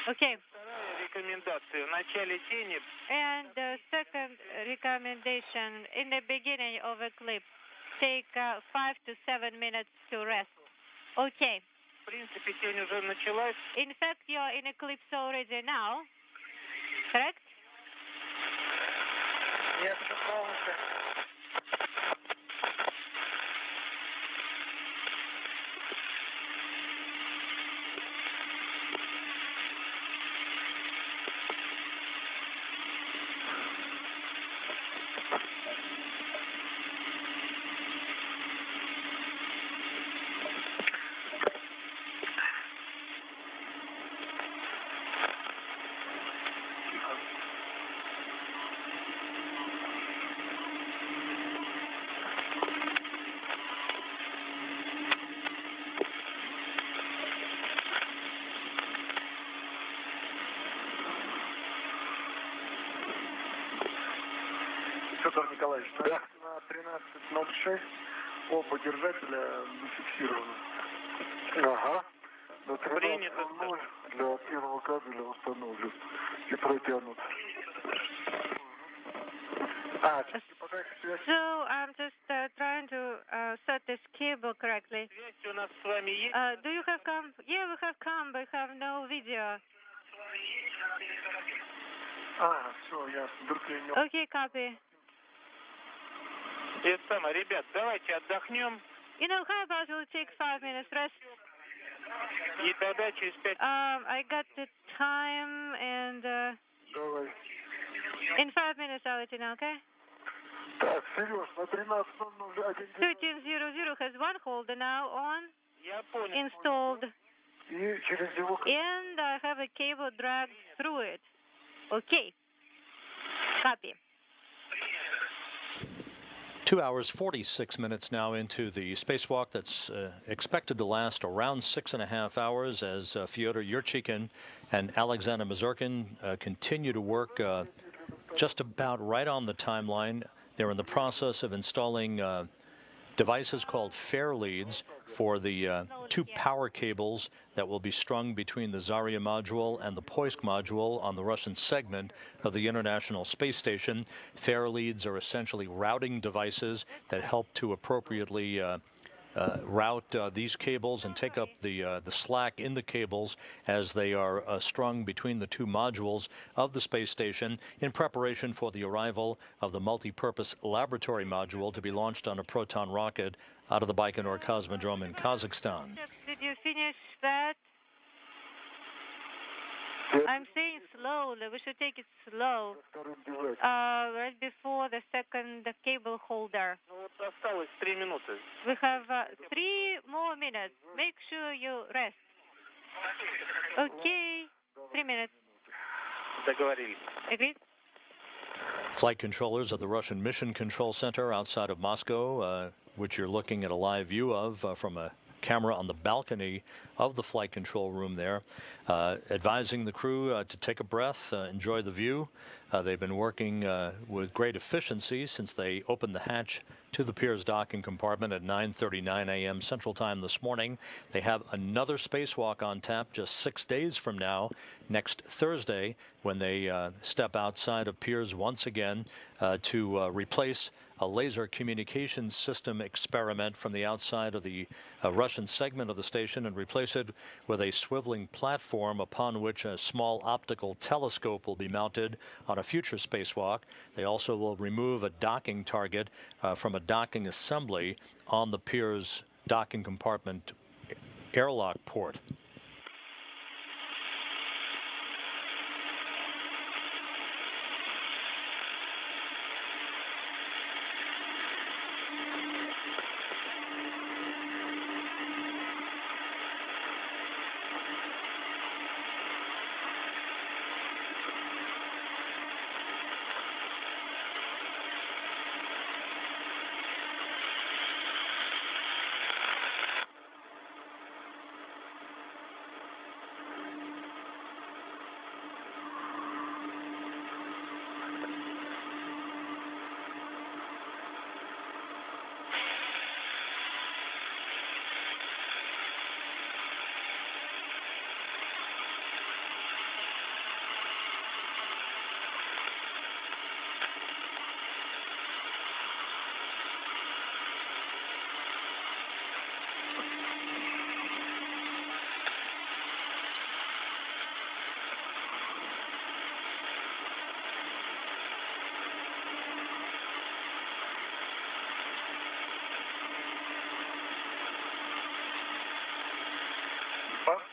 Okay. Вторая рекомендация. В начале тени And the second recommendation, in the beginning of eclipse, take 5 to 7 minutes to rest. Okay. в принципе тень уже началась. In fact, you're in eclipse already now, correct? Нет, это полностью. Петр Николаевич, да. На 13.06 оба держателя зафиксированы. Ага. На 13.00 для первого кабеля установлен и протянут. So I'm just trying to set this cable correctly. Связь у нас с вами есть? Do you have cam? Yeah, we have cam, but have no video. Все, ясно. Вдруг я не... Okay, copy. Это самое, ребят, давайте отдохнем. You know, how about we'll take 5 minutes rest? И тогда через 5 I got the time, and Давай. in 5 minutes I'll let you know, okay? Так, Сереж, на 13:00 один 1300 has one holder now on, Я понял. installed, и через него... and I have a cable dragged through it. Okay. Copy. 2 hours, 46 minutes now into the spacewalk that's expected to last around 6.5 hours as Fyodor Yurchikhin and Alexander Mazurkin continue to work just about right on the timeline. They're in the process of installing devices called fair leads for the two power cables that will be strung between the Zarya module and the Poisk module on the Russian segment of the International Space Station. Fair leads are essentially routing devices that help to appropriately route these cables and take up the slack in the cables as they are strung between the two modules of the space station in preparation for the arrival of the multi-purpose laboratory module to be launched on a Proton rocket out of the Baikonur Cosmodrome in Kazakhstan. Did you finish that? I'm saying slowly. We should take it slow. Right before the second cable holder. Ну вот осталось 3 минуты. We have 3 more minutes. Make sure you rest. Okay. 3 minutes. Договорились. Agreed? Flight controllers of the Russian Mission Control Center outside of Moscow, which you're looking at a live view of from a camera on the balcony of the flight control room there, advising the crew to take a breath, enjoy the view. They've been working with great efficiency since they opened the hatch to the Pirs docking compartment at 9:39 a.m. Central Time this morning. They have another spacewalk on tap just 6 days from now, next Thursday, when they step outside of Pirs once again to replace a laser communications system experiment from the outside of the Russian segment of the station and replace it with a swiveling platform upon which a small optical telescope will be mounted on a future spacewalk. They also will remove a docking target from a docking assembly on the Pirs docking compartment airlock port.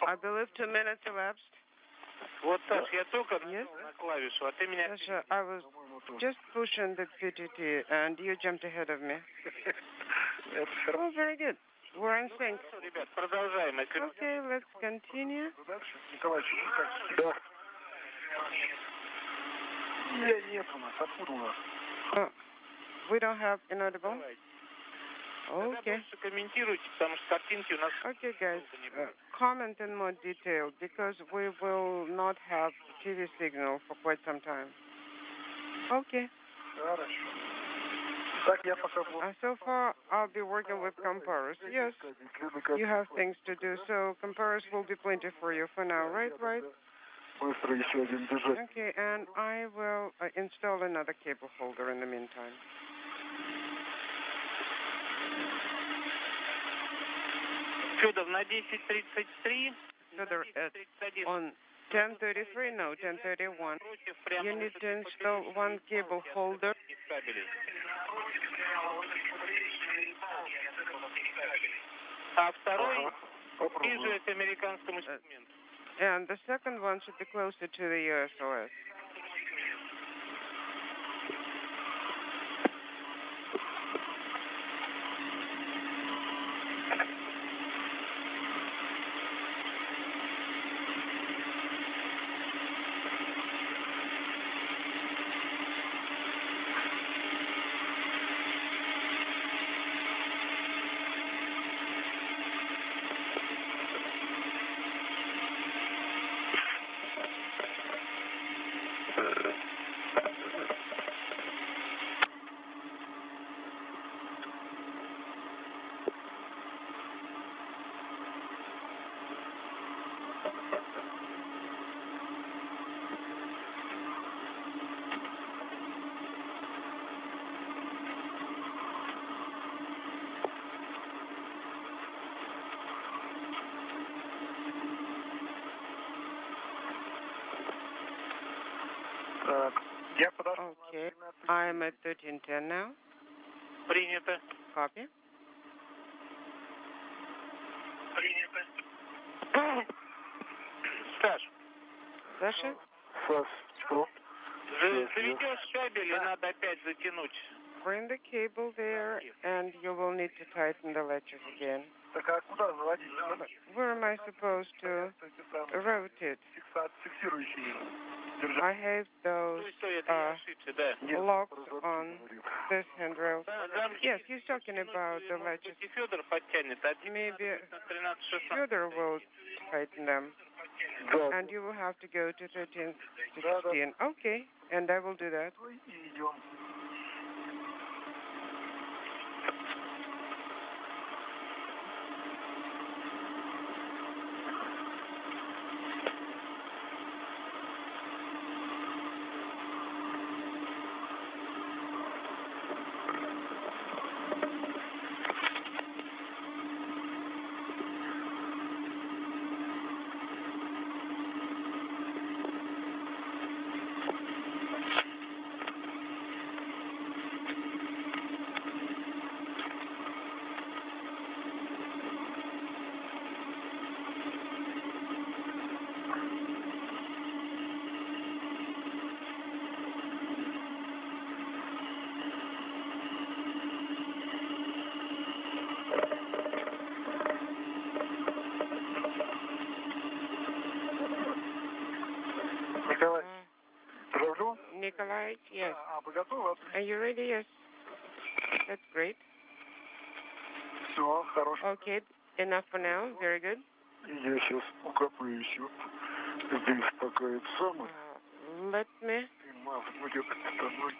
I believe 2 minutes elapsed. Вот, Саш, я только Yes? на клавишу, а ты меня... Sasha, I was just pushing the PTT and you jumped ahead of me. Oh, very good. We're in sync. Ребят, продолжаем. Okay, let's continue. Николай, да. Нет у нас. Откуда у нас? We don't have inaudible. Okay. Комментируйте, потому что картинки у нас... Okay, guys. Comment in more detail because we will not have TV signal for quite some time. Okay. Хорошо. Так, я пока... So far, I'll be working with Comparis. Yes, you have things to do, so Comparis will be plenty for you for now, right? Быстро еще один держать. Okay, and I will install another cable holder in the meantime. Федор, на 10:33. Further on 10:33, no, 10:31. You need to install one cable holder. А второй ближе к американскому сегменту. And the second one should be closer to the USOS. Okay, I'm at 1310 now. Принято. Copy. Саш, Sasha? заведешь шабель и надо опять затянуть. Bring the cable there, and you will need to tighten the latches again. Where am I supposed to rotate? I have those locks on this handrail. Yes, he's talking about the latches. Федор подтянет, а Maybe Further will tighten them, and you will have to go to 1316. Okay, and I will do that. Nikolai, yes. Are you ready? Yes. That's great. Okay, enough for now. Very good. Let me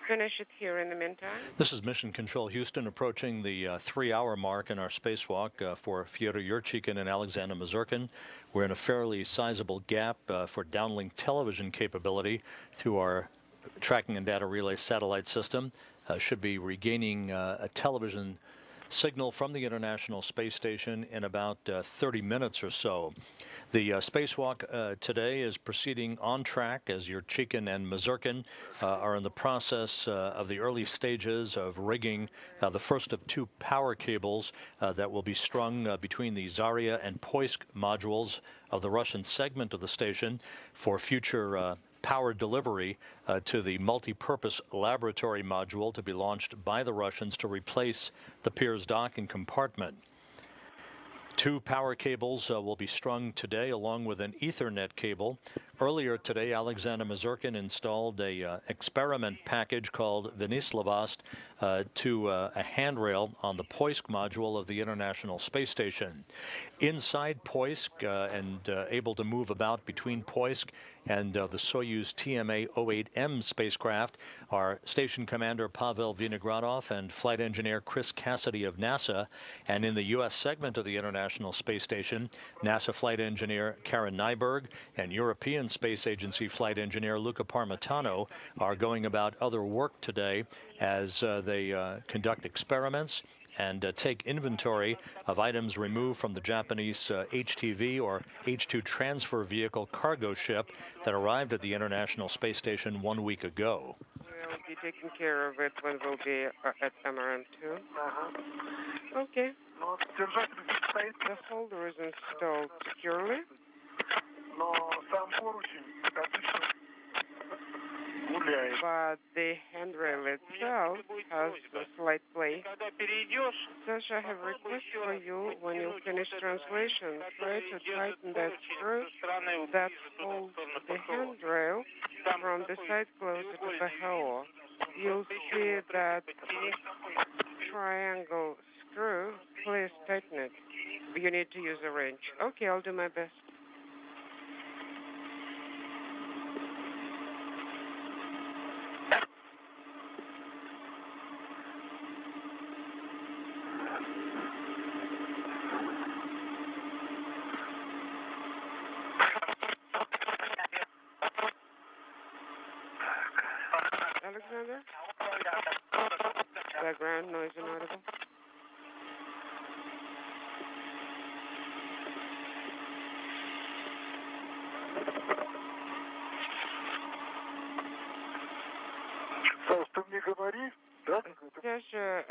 finish it here in the meantime. This is Mission Control Houston, approaching the 3-hour mark in our spacewalk for Fyodor Yurchikhin and Alexander Mazurkin. We're in a fairly sizable gap for downlink television capability through our tracking and data relay satellite system. Should be regaining a television signal from the International Space Station in about 30 minutes or so. The spacewalk today is proceeding on track as Yurchikhin and Mazurkin are in the process of the early stages of rigging the first of 2 power cables that will be strung between the Zarya and Poisk modules of the Russian segment of the station for future power delivery to the multi-purpose laboratory module to be launched by the Russians to replace the Pirs docking compartment. 2 power cables will be strung today along with an Ethernet cable. Earlier today, Alexander Mazurkin installed a experiment package called Venislavost to a handrail on the Poisk module of the International Space Station. Inside Poisk and able to move about between Poisk and the Soyuz TMA-08M spacecraft are Station Commander Pavel Vinogradov and Flight Engineer Chris Cassidy of NASA. And in the U.S. segment of the International Space Station, NASA Flight Engineer Karen Nyberg and European Space Agency Flight Engineer Luca Parmitano are going about other work today as they conduct experiments and take inventory of items removed from the Japanese HTV or H2 transfer vehicle cargo ship that arrived at the International Space Station 1 week ago. We'll be taking care of it when we'll be at MRM2. Okay. The holder is installed securely. But the handrail itself has a slight play. Sasha, I have a request for you. When you finish translation, try to tighten that screw that holds the handrail from the side closer to the hull. You'll see that triangle screw. Please tighten it. You need to use a wrench. Okay, I'll do my best. Alexander? Background noise inaudible. Ты мне говори, да? Sasha,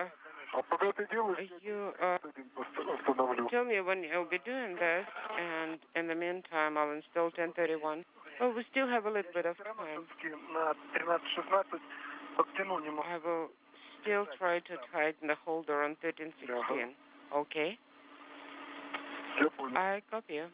А пока ты делаешь, you остановлю. tell me when you'll be doing this, and in the meantime, I'll install 1031. Well, we still have a little bit of time. На 13-16 подтяну немного. I will still try to tighten the holder on 1316. Okay? Я понял. I copy you.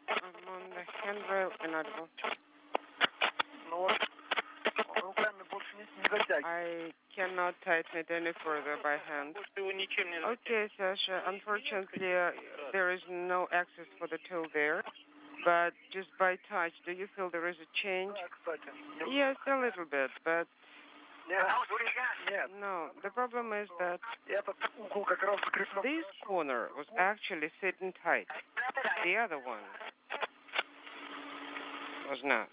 I'm on the handrail inaudible. I cannot tighten it any further by hand. Okay, Sasha, unfortunately, there is no access for the tool there, but just by touch, do you feel there is a change? Yes, a little bit, but no. The problem is that this corner was actually sitting tight. The other one was not.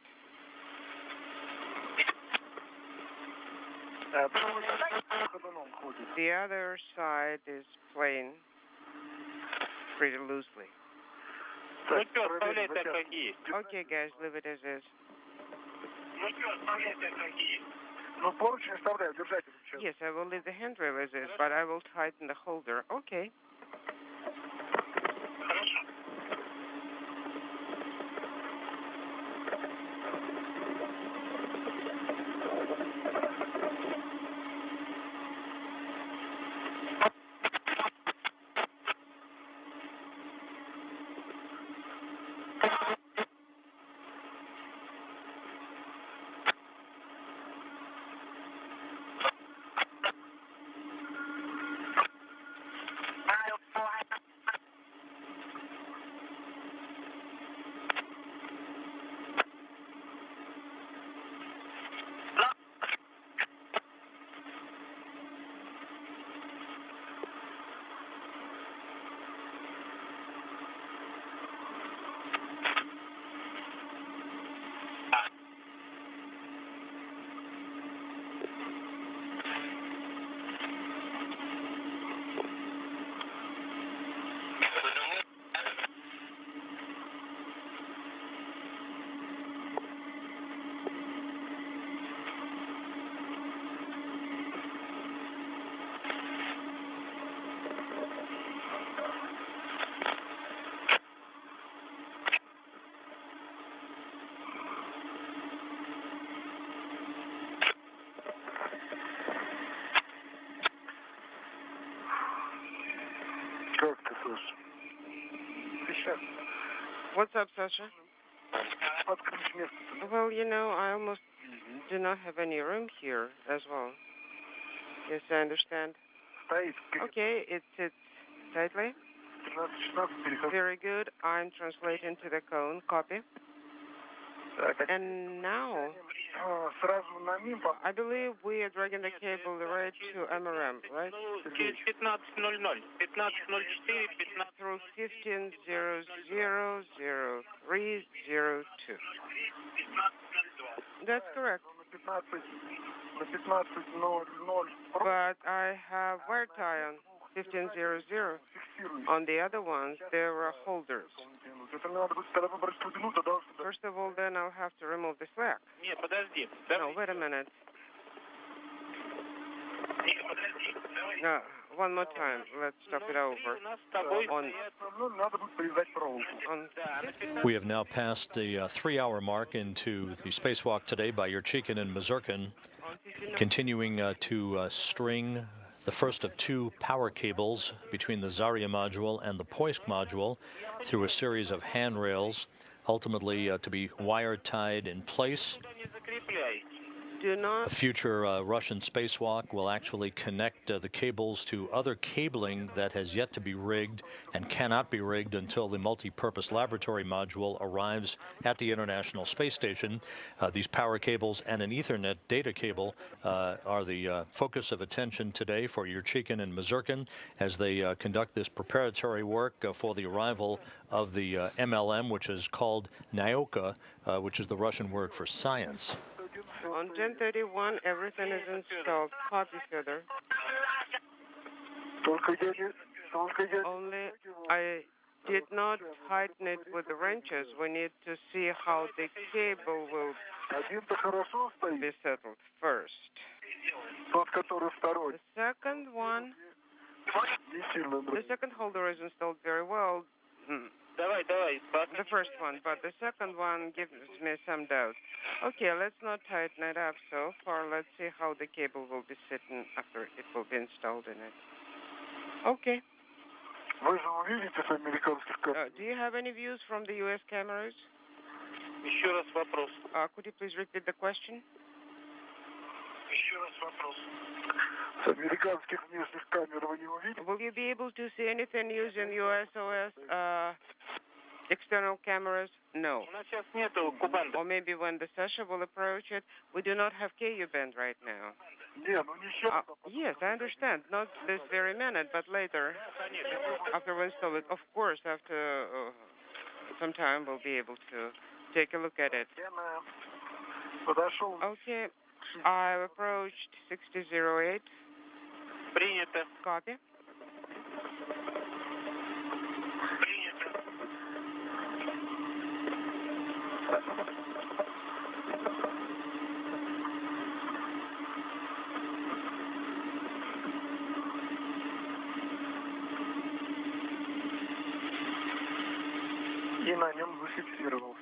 The other side is playing pretty loosely. Okay, guys, leave it as is. Yes, I will leave the handrail as is, but I will tighten the holder. Okay. What's up, Sasha? Well, you know, I almost do not have any room here as well. Yes, I understand. Okay, it sits tightly. Very good. I'm translating to the cone. Copy. And now, I believe we are dragging the cable right to MRM, right? Через 15:00. 15:04, Through 15:00:03:02. That's correct. But I have wire tie on 15:00. On the other ones, there were holders. First of all, then I'll have to remove the slack. Не, подожди. No, wait a minute. No, one more time. Let's stop it over. We have now passed the 3-hour mark into the spacewalk today by Yurchikhin and Mazurkin, continuing to string the first of 2 power cables between the Zarya module and the Poisk module through a series of handrails, ultimately to be wire-tied in place. A future Russian spacewalk will actually connect the cables to other cabling that has yet to be rigged and cannot be rigged until the multi-purpose laboratory module arrives at the International Space Station. These power cables and an Ethernet data cable are the focus of attention today for Yurchikhin and Mazurkin as they conduct this preparatory work for the arrival of the MLM, which is called Nauka, which is the Russian word for science. On 10:31, everything is installed. Copy, Fedor. Only I did not tighten it with the wrenches. We need to see how the cable will be settled first. The second one, the second holder is installed very well. The first one, but the second one gives me some doubt. Okay, let's not tighten it up so far. Let's see how the cable will be sitting after it will be installed in it. Okay. Do you have any views from the U.S. cameras? Еще раз вопрос. Could you please repeat the question? Еще раз вопрос. Will you be able to see anything using USOS external cameras? No. У нас сейчас нету кубанда. Or maybe when the Sasha will approach it, we do not have KU band right now. Yes, I understand. Not this very minute, but later, after we install it. Of course, after some time, we'll be able to take a look at it. Okay, I've approached 6008. Принято. Copy.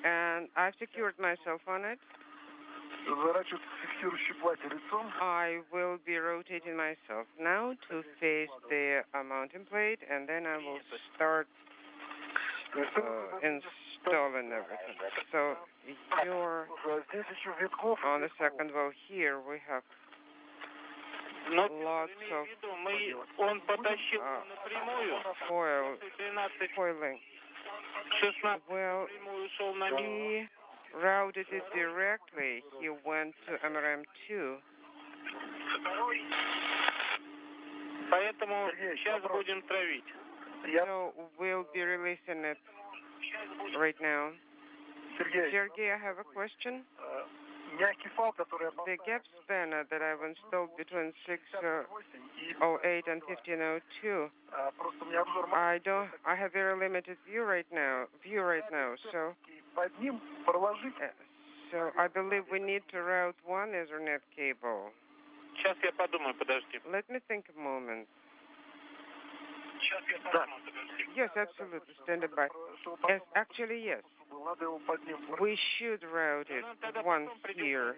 And I've secured myself on it. I will be rotating myself now to face the mounting plate, and then I will start installing everything. So you're on the second wall here. We have lots of Он потащил напрямую. coiling. 16 Well, напрямую ушел на них. he routed it directly. He went to MRM2. Поэтому сейчас будем травить. So we'll be releasing it right now. Sergey, I have a question. The gap spanner that I've installed between 608 and 1502, I have very limited view right now. So I believe we need to route one Ethernet cable. Сейчас я подумаю, подожди. Let me think a moment. Yes, absolutely. Stand by. Yes, actually, yes. We should route it once here.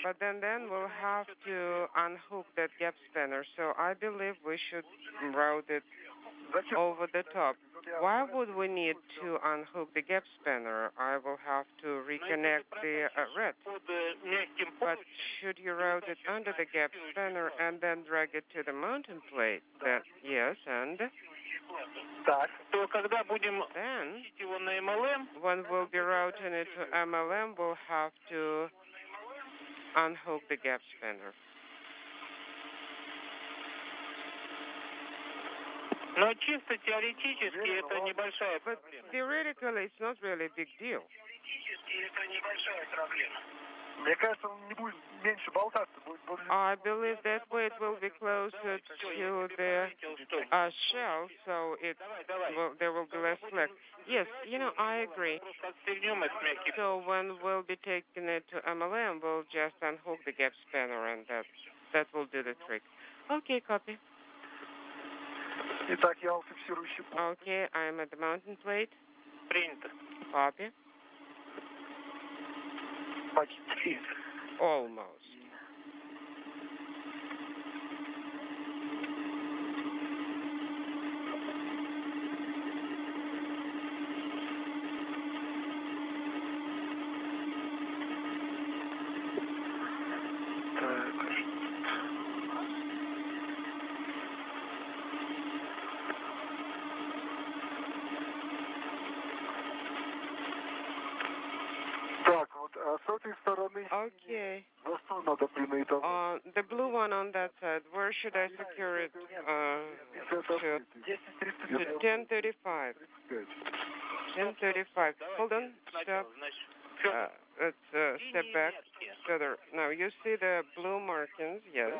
But then we'll have to unhook that gap spanner. So I believe we should route it over the top. Why would we need to unhook the gap spanner? I will have to reconnect the red. But should you route it under the gap spanner and then drag it to the mounting plate? Then yes, and Так. то когда будем Then, включить его на MLM, when we'll be routing it to MLM, we'll have to unhook the gap spanner. но чисто теоретически это небольшая But проблема. theoretically, it's not really a big deal. Мне кажется, он не будет меньше болтаться, будет больше. I believe that way it will be closer to the shell, so there will be less slack. Yes, I agree. Просто отстегнем от мягких. So when we'll be taking it to MLM, we'll just unhook the gap spanner, and that will do the trick. Okay, copy. Итак, я фиксирующий пункт. Okay, I'm at the mountain plate. Принято. Copy. Почти. Almost. Так, вот, а с этой стороны Okay. за что надо принять? The blue one on that side, where should I secure it? To 1035. 1035. Hold on. Stop. Let's step back further. Now, you see the blue markings? Yes.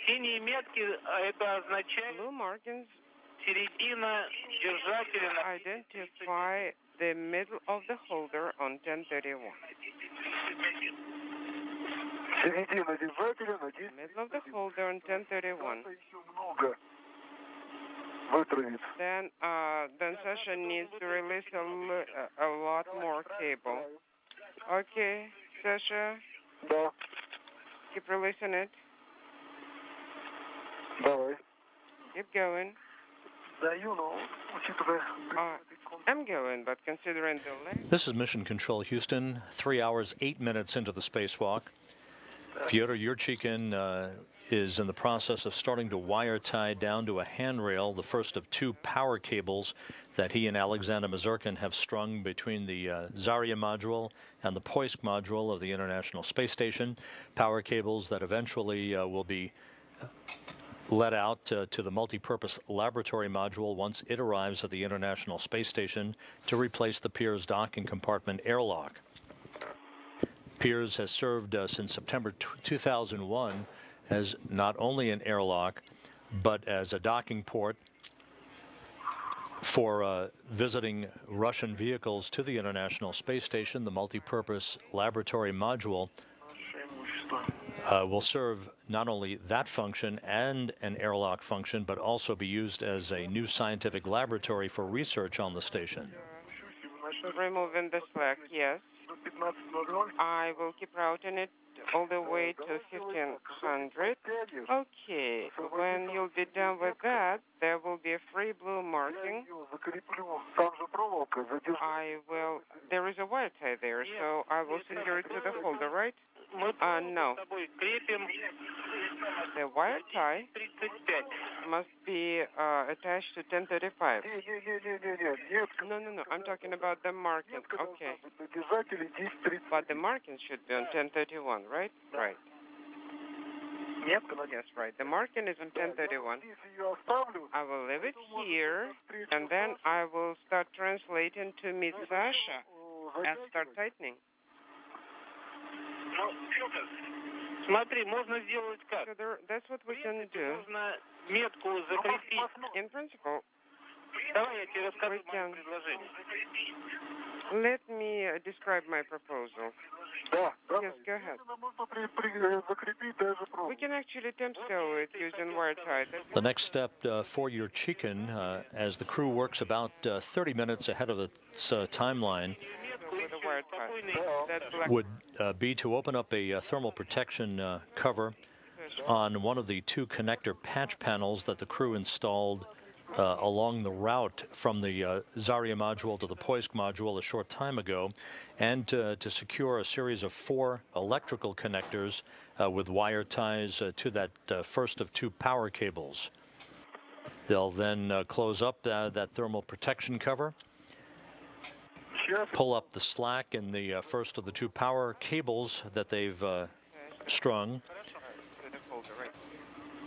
Синие метки, это означает Blue markings середина держателя на identify the middle of the holder on 1031. Середина держателя на 10. Middle of the holder on 1031. Еще много вытравить. Then Sasha needs to release a lot more cable. Okay, Sasha, Да, keep releasing it. давай. Keep going. Даю, но учитывая... I'm going, but considering the length. This is Mission Control Houston, 3 hours, 8 minutes into the spacewalk. Fyodor Yurchikhin is in the process of starting to wire tie down to a handrail the first of 2 power cables that he and Alexander Mazurkin have strung between the Zarya module and the Poisk module of the International Space Station. Power cables that eventually will be let out to the multi-purpose laboratory module once it arrives at the International Space Station to replace the Pirs docking compartment airlock. Pirs has served since September 2001 as not only an airlock, but as a docking port for visiting Russian vehicles to the International Space Station. The multi-purpose laboratory module will serve not only that function and an airlock function, but also be used as a new scientific laboratory for research on the station. Removing the slack, yes. I will keep routing it all the way to 1500. Okay, when you'll be done with that, there will be a free blue marking. There is a wire tie there, so I will secure it to the holder, right? No. The wire tie must be attached to 1035. No. I'm talking about the marking. Okay. But the marking should be on 1031, right? Right. Yes, right. The marking is on 1031. I will leave it here, and then I will start translating to Miss Sasha and start tightening. Смотри, можно сделать как? So that's what we can do. Нужно метку закрепить. In principle, Давай я тебе расскажу мое предложение. Let me describe my proposal. Да, Yes, go ahead. We can actually temp sew it using wire tie. The next step for your chicken, as the crew works about 30 minutes ahead of the timeline, With a wire tie. would be to open up a thermal protection cover on one of the 2 connector patch panels that the crew installed along the route from the Zarya module to the Poisk module a short time ago, and to secure a series of 4 electrical connectors with wire ties to that first of 2 power cables. They'll then close up that thermal protection cover, pull up the slack in the first of the two power cables that they've strung,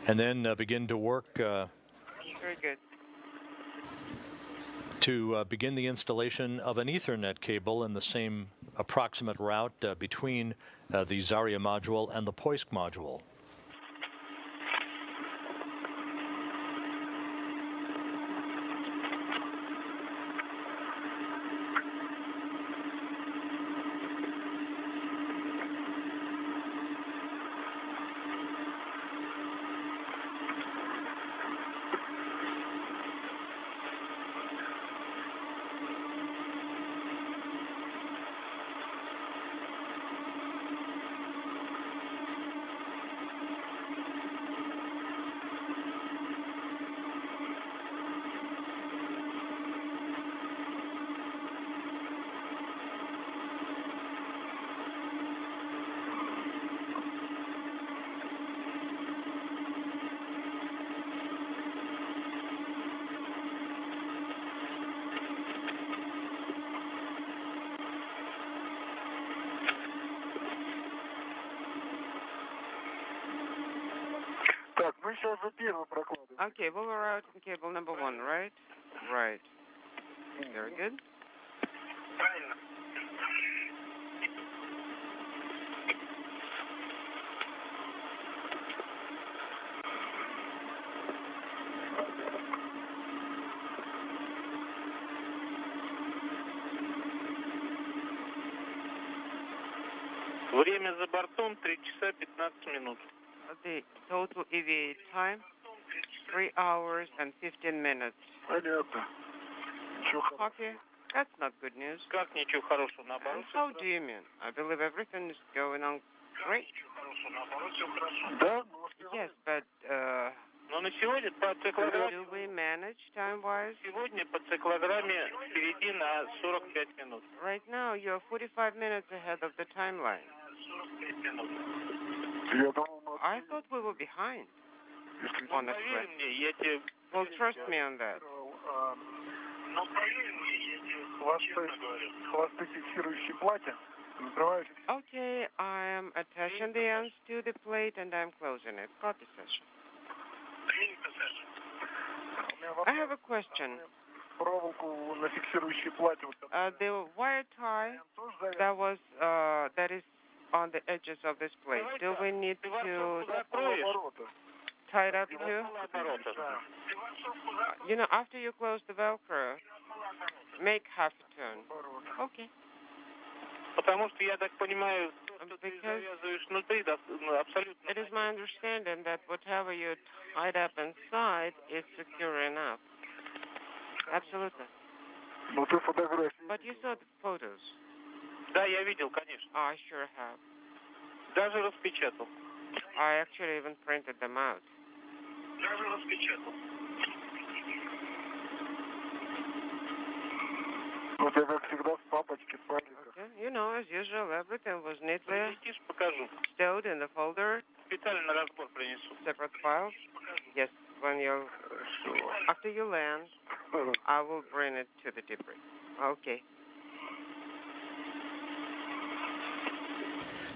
and then begin to work Very good. to begin the installation of an Ethernet cable in the same approximate route between the Zarya module and the Poisk module. Okay, well, we're out in cable number 1, right? Right. Very good. Время за бортом 3 часа 15 минут. The total EVA time, 3 hours and 15 minutes. Понятно. Okay, that's not good news. Как ничего хорошего, наоборот. How do you mean? I believe everything is going on great. Да, Yes, but Но на сегодня по циклограмме... do we manage time-wise? Сегодня по циклограмме впереди на 45 минут. Right now, you're 45 minutes ahead of the timeline. я думал, I thought we were behind, honestly. Поверь мне, я тебе... Well, trust me on that. Ну, поверь мне, я тебе честно говорю. хвосты фиксирующие платья, закрываешь. Okay, I am attaching the ends to the plate and I'm closing it. Copy session. I have a question. Проволоку на фиксирующие платья. The wire tie that is on the edges of this plate, do we need to tie it up too? You know, after you close the Velcro, make half a turn. Okay. Потому что, я так понимаю, что ты Because завязываешь внутри, абсолютно... it is my understanding that whatever you tied up inside is secure enough. Absolutely. Ну ты фотографии. But you saw the photos. Да, я видел, конечно. I sure have. Даже распечатал. I actually even printed them out. Даже распечатал. У тебя, как всегда, в папочке, в папке. Okay. You know, as usual, everything was neatly Прилетишь, покажу. stowed in the folder, Специально на разбор принесу. separate files. Yes, when you, after you land, I will bring it to the debris. Okay.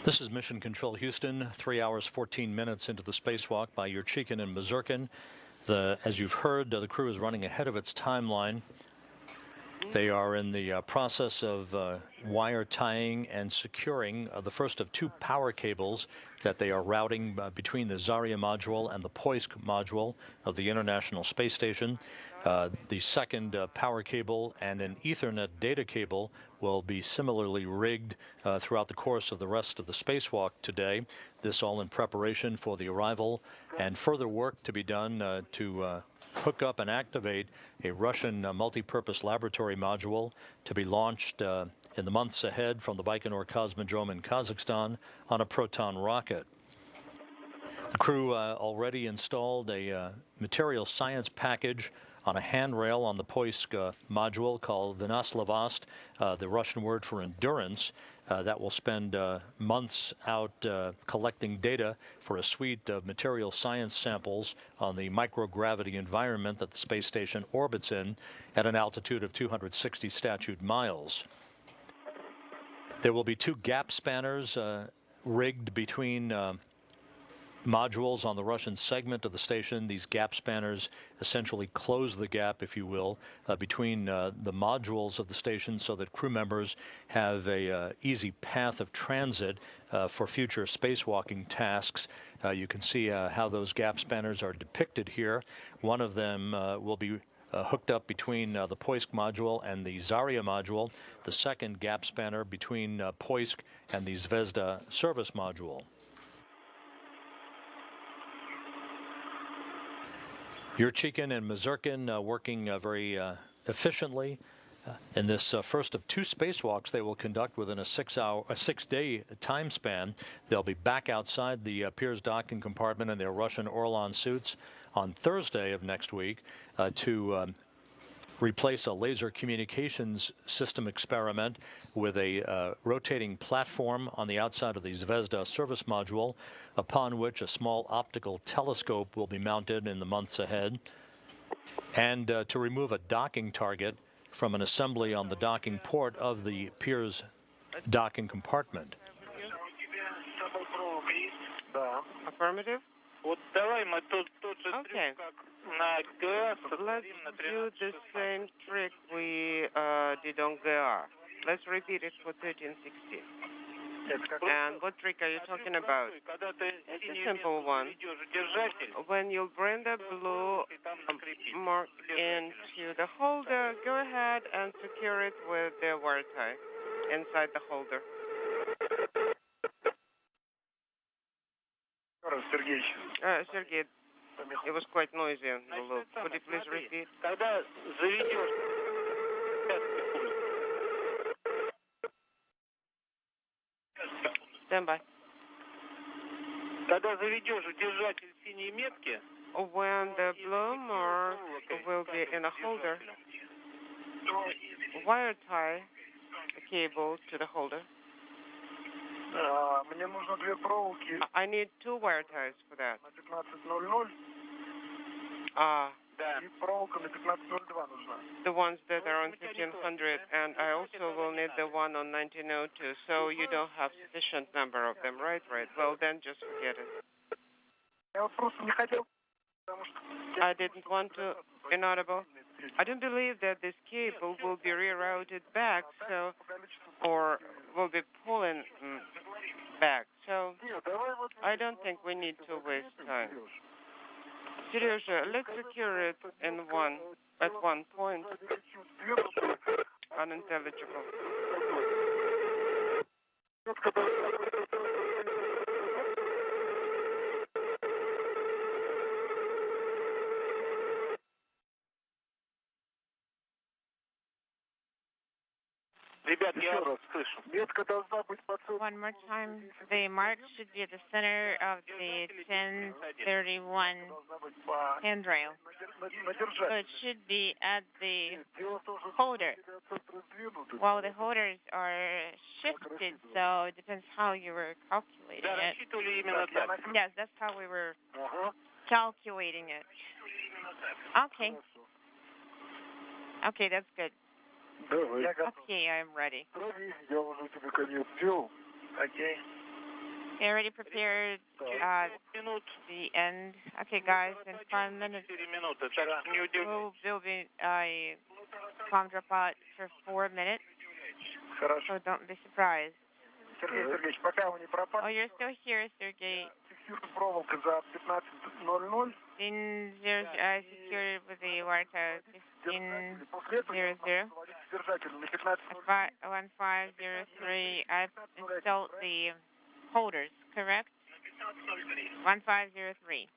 This is Mission Control Houston, 3 hours, 14 minutes into the spacewalk by Yurchikhin and Mazurkin. As you've heard, the crew is running ahead of its timeline. They are in the process of wire tying and securing the first of two power cables that they are routing between the Zarya module and the Poisk module of the International Space Station. The second power cable and an Ethernet data cable will be similarly rigged throughout the course of the rest of the spacewalk today. This all in preparation for the arrival and further work to be done to hook up and activate a Russian multi-purpose laboratory module to be launched in the months ahead from the Baikonur Cosmodrome in Kazakhstan on a Proton rocket. The crew already installed a material science package on a handrail on the Poisk module called Vinoslavost, the Russian word for endurance, that will spend months out collecting data for a suite of material science samples on the microgravity environment that the space station orbits in at an altitude of 260 statute miles. There will be 2 gap spanners rigged between modules on the Russian segment of the station. These gap spanners essentially close the gap, if you will, between the modules of the station so that crew members have a easy path of transit for future spacewalking tasks. You can see how those gap spanners are depicted here. One of them will be hooked up between the Poisk module and the Zarya module, the second gap spanner between Poisk and the Zvezda service module. Yurchikhin and Mazurkin working very efficiently. In this first of 2 spacewalks they will conduct within a 6-day time span. They'll be back outside the Pirs docking compartment in their Russian Orlan suits on Thursday of next week to replace a laser communications system experiment with a rotating platform on the outside of the Zvezda service module, upon which a small optical telescope will be mounted in the months ahead, and to remove a docking target from an assembly on the docking port of the Pirs docking compartment. Affirmative? Okay. Let's do the same trick we did on GR. Let's repeat it for 1360. And what trick are you talking about? It's a simple one. When you bring the blue mark into the holder, go ahead and secure it with the wire tie inside the holder. Sergey, it was quite noisy on the loop. Could you please repeat? Stand by. When the blue mark will be in a holder, wire tie the cable to the holder. I need 2 wire ties for that. The ones that are on 1500, and I also will need the one on 1902, so you don't have sufficient number of them, right? Right. Well, then just forget it. I didn't want to inaudible. I don't believe that this cable will be rerouted back, so, or will be pulling back. So I don't think we need to waste time. Seriously, let's secure it at one point. Unintelligible. One more time. The mark should be at the center of the 1031 handrail. So it should be at the holder. Well, the holders are shifted, so it depends how you were calculating it. Yes, that's how we were calculating it. Okay. Okay, that's good. Okay, I'm ready. Okay, already prepared the end. Okay, guys, in 5 minutes, we'll be bomb drop out for 4 minutes, so don't be surprised. Oh, you're still here, Sergey. I secured with the wire tie 1500. 1503. I've installed the holders, correct? 1503.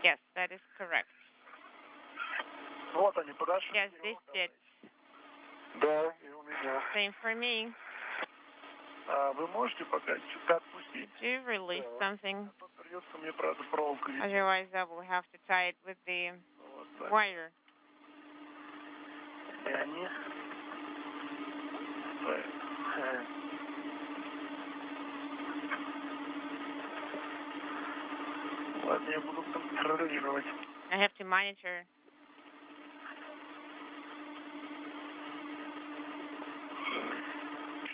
Yes, that is correct. Yes, this did. Same for me. Did you release something? Otherwise, I will have to tie it with the wire. Они... Ладно, я буду контролировать. I have to monitor.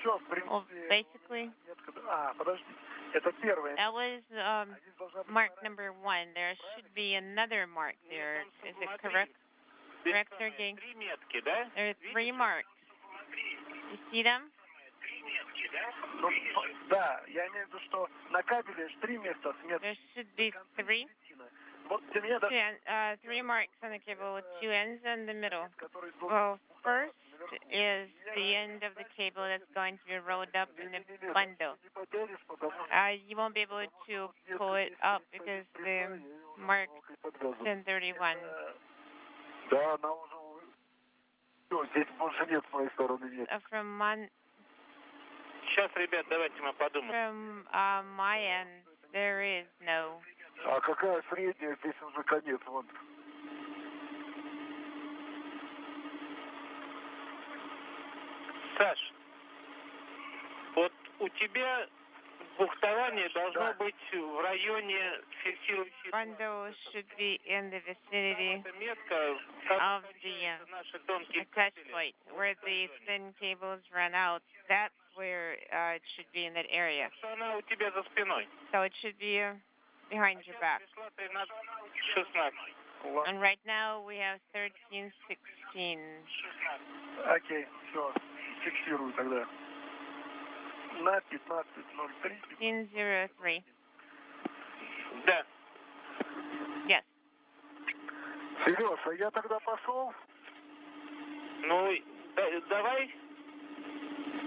Все, в Well, принципе... basically, подожди. Это первое. that was mark number 1. There should be another mark there. Is it correct? Correct, Sergey? 3 метки, да? There are 3 marks. You see them? Ну, да, я имею в виду, что на кабеле 3 места с меткой. There should be 3. Вот для меня... 3 marks on the cable with 2 ends in the middle. Well, first is the end of the cable that's going to be rolled up in the bundle. You won't be able to pull it up because the mark 1031. Да, она уже... Все, здесь больше нет с моей стороны, нет. Сейчас, ребят, давайте мы From подумаем. my end, there is no. А какая средняя? Здесь уже конец, вон. Саш, вот у тебя бухтование должно быть в районе фиксирующей... Bundle should be in the vicinity Метка of the наши тонкие attach point, where the thin cables run out. That's where it should be in that area. Она у тебя за спиной. So it should be behind your back. 16. And right now we have 1316. Окей, все, фиксирую тогда. На 15.03. 1503. Да. Yes. Сереж, а я тогда пошел? Ну, давай.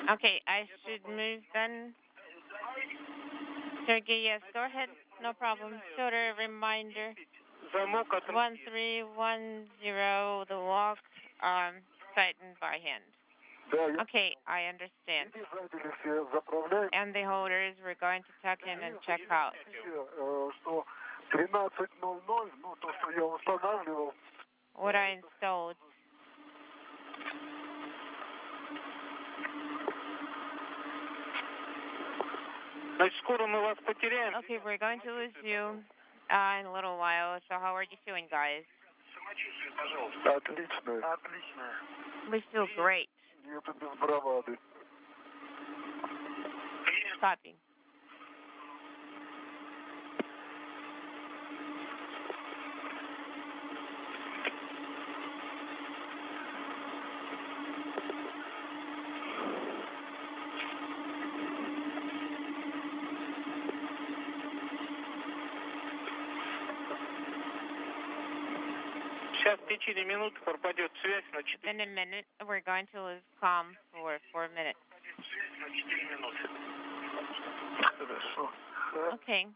Okay, I should move then. Sergey, yes, go ahead. No problem. Sort of reminder. Замок от... 1310, the lock tightened by hand. Да, Okay, I understand. обязательно все заправляем. And the holders, we're going to tuck in and check out. Что 13.00, ну, то, что я устанавливал. What I installed. Значит, скоро мы вас потеряем. Okay, we're going to lose you in a little while. So how are you feeling, guys? Отлично. Отлично. We feel great. Это без бравады. Copy. Сейчас в течение минуты пропадет связь на 4 In a minute, we're going to lose comm for 4 minutes. минуты. Хорошо. Okay.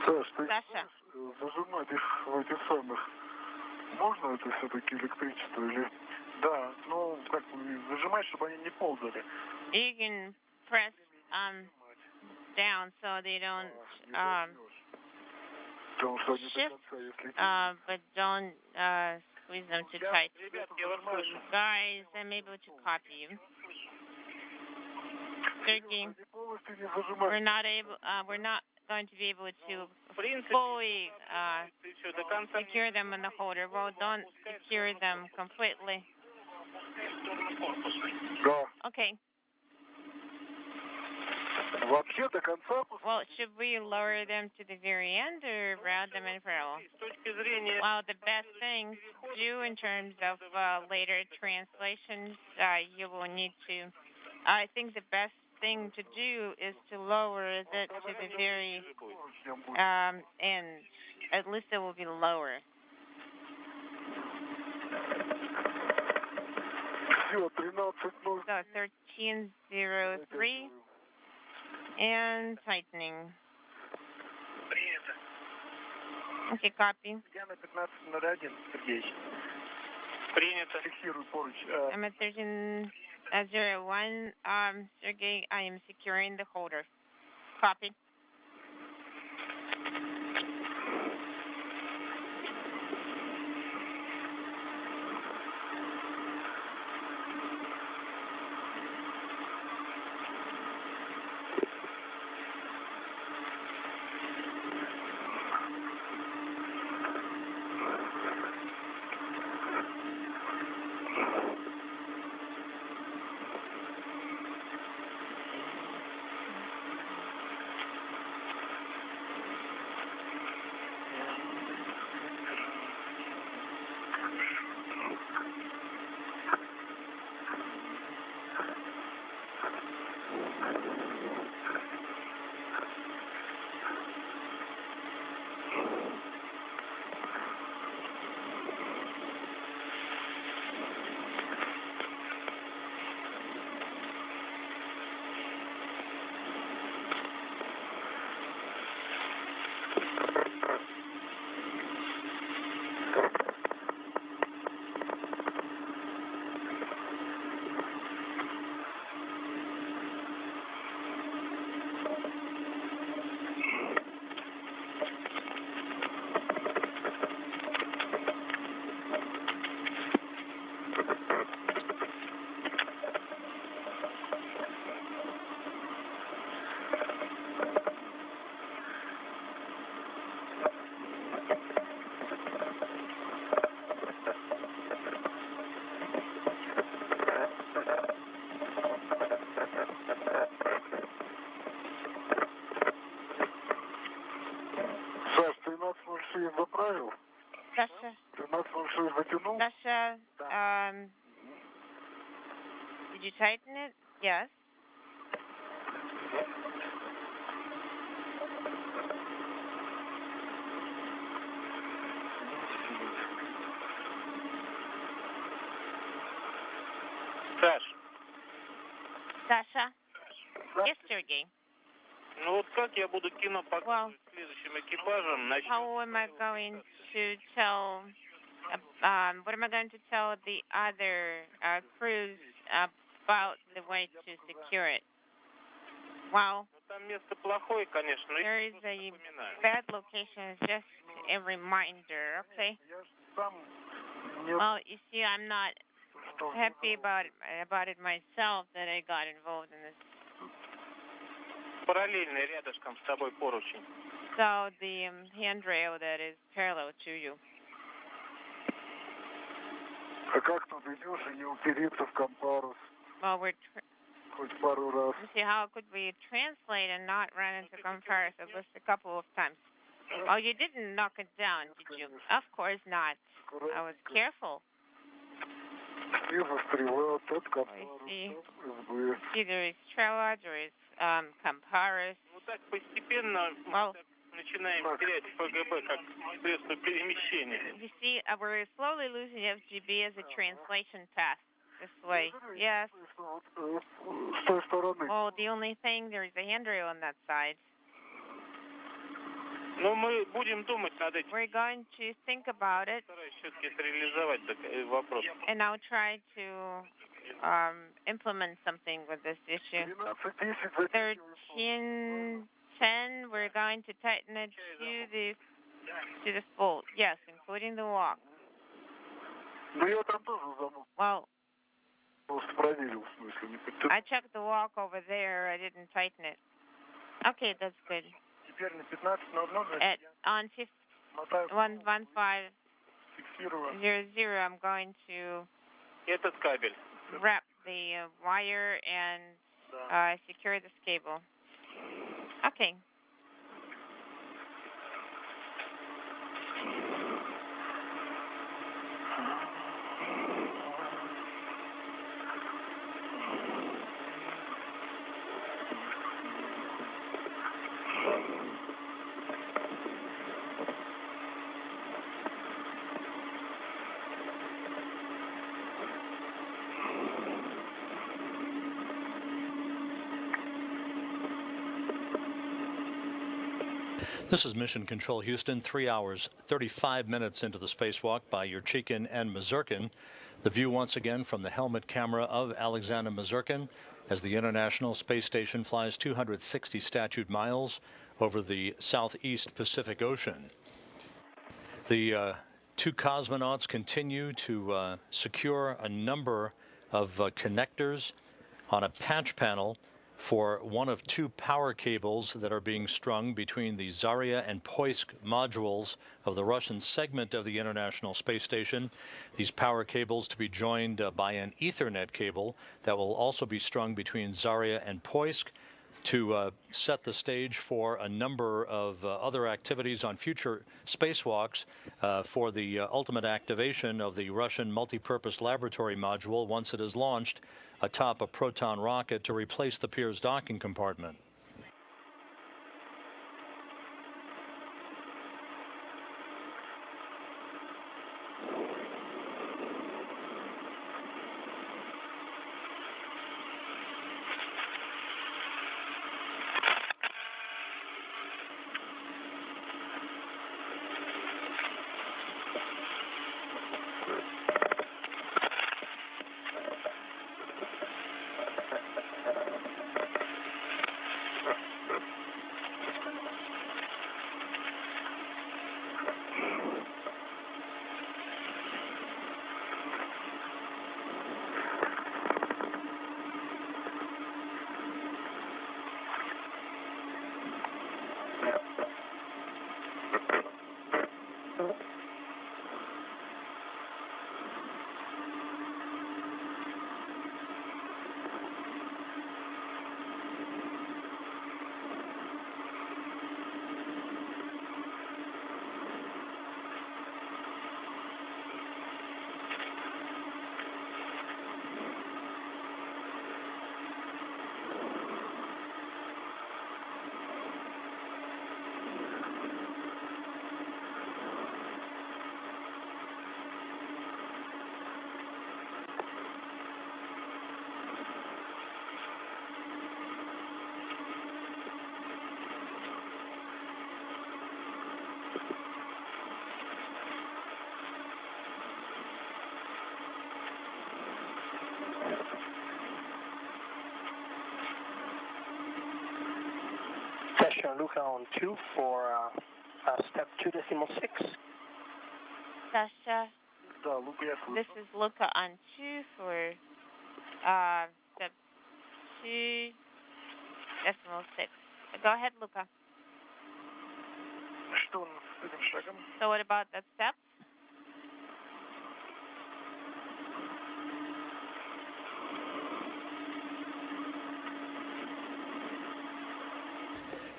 Саш, ты Sasha. зажимать их в этих самых, можно это все-таки электричество или... Да, ну, как бы зажимать, чтобы они не ползали. You can press down so they don't Потому что они до shift, конца, если... but don't squeeze them too tight. Ребят, я вас слышу. Guys, I'm able to copy you. Sergey, Они полностью не зажимают. we're not going to be able to В принципе, fully ты все до конца... secure them in the holder. Well, don't secure them completely. Да. Okay. Вообще до конца... Well, should we lower them to the very end or route them in parallel? С точки зрения... Well, the best thing to do in terms of later translations, you will need to... I think the best thing to do is to lower it to the very end. At least it will be lower. Все, 13.0. So 1303 and tightening. Okay, copy. Я на 15.01, Сергей. Принято. Фиксируй поруч. I'm at 1301. Sergey, I am securing the holder. Copy. Саш, 13.06 заправил? Sasha, 13.06 затянул? Sasha, did you tighten it? Yes. Саш, Sasha? Yes, Sergey. ну вот как я буду кино Well, показывать следующим экипажам? Начнем. how am I going to tell, what am I going to tell the other crews about the way to secure it? Well, Ну, там место плохое, конечно, но there я is просто a напоминаю. bad location, it's just a reminder, okay? Я ж сам не Well, you see, I'm not happy about it myself that I got involved in this. Параллельно рядышком с тобой поручень. So the handrail that is parallel to you. А как тут идешь и не упереться в компарус Well, we're хоть пару раз? let's see, how could we translate and not run into comparison at least a couple of times? Oh, you didn't knock it down, did you? Of course not. I was careful. Снизу стрела, тот I компарус, see. тот СБ. See, there is Trella, there is Comparis. Ну так постепенно мы Well, так начинаем терять ФГБ как средство перемещения. you see, we're slowly losing FGB as a translation path this way. Yes. С той стороны. Well, the only thing, there is a handrail on that side. Но мы будем думать над этим. We're going to think about it, Стараюсь все-таки реализовать вопрос. and I'll try to implement something with this issue. 1310, we're going to tighten it to the full. Yes, including the walk. Well, I checked the walk over there. I didn't tighten it. Okay, that's good. On 11500, I'm going to Этот кабель. wrap the wire and secure this cable. Okay. This is Mission Control Houston, 3 hours, 35 minutes into the spacewalk by Yurchikhin and Mazurkin. The view once again from the helmet camera of Alexander Mazurkin as the International Space Station flies 260 statute miles over the southeast Pacific Ocean. The two cosmonauts continue to secure a number of connectors on a patch panel for one of two power cables that are being strung between the Zarya and Poisk modules of the Russian segment of the International Space Station. These power cables to be joined by an Ethernet cable that will also be strung between Zarya and Poisk to set the stage for a number of other activities on future spacewalks for the ultimate activation of the Russian multipurpose laboratory module once it is launched atop a Proton rocket to replace the Pirs docking compartment. Luca on 2 for step 2.6. Sasha, this is Luca on 2 for step 2.6. Go ahead, Luca. So what about that step?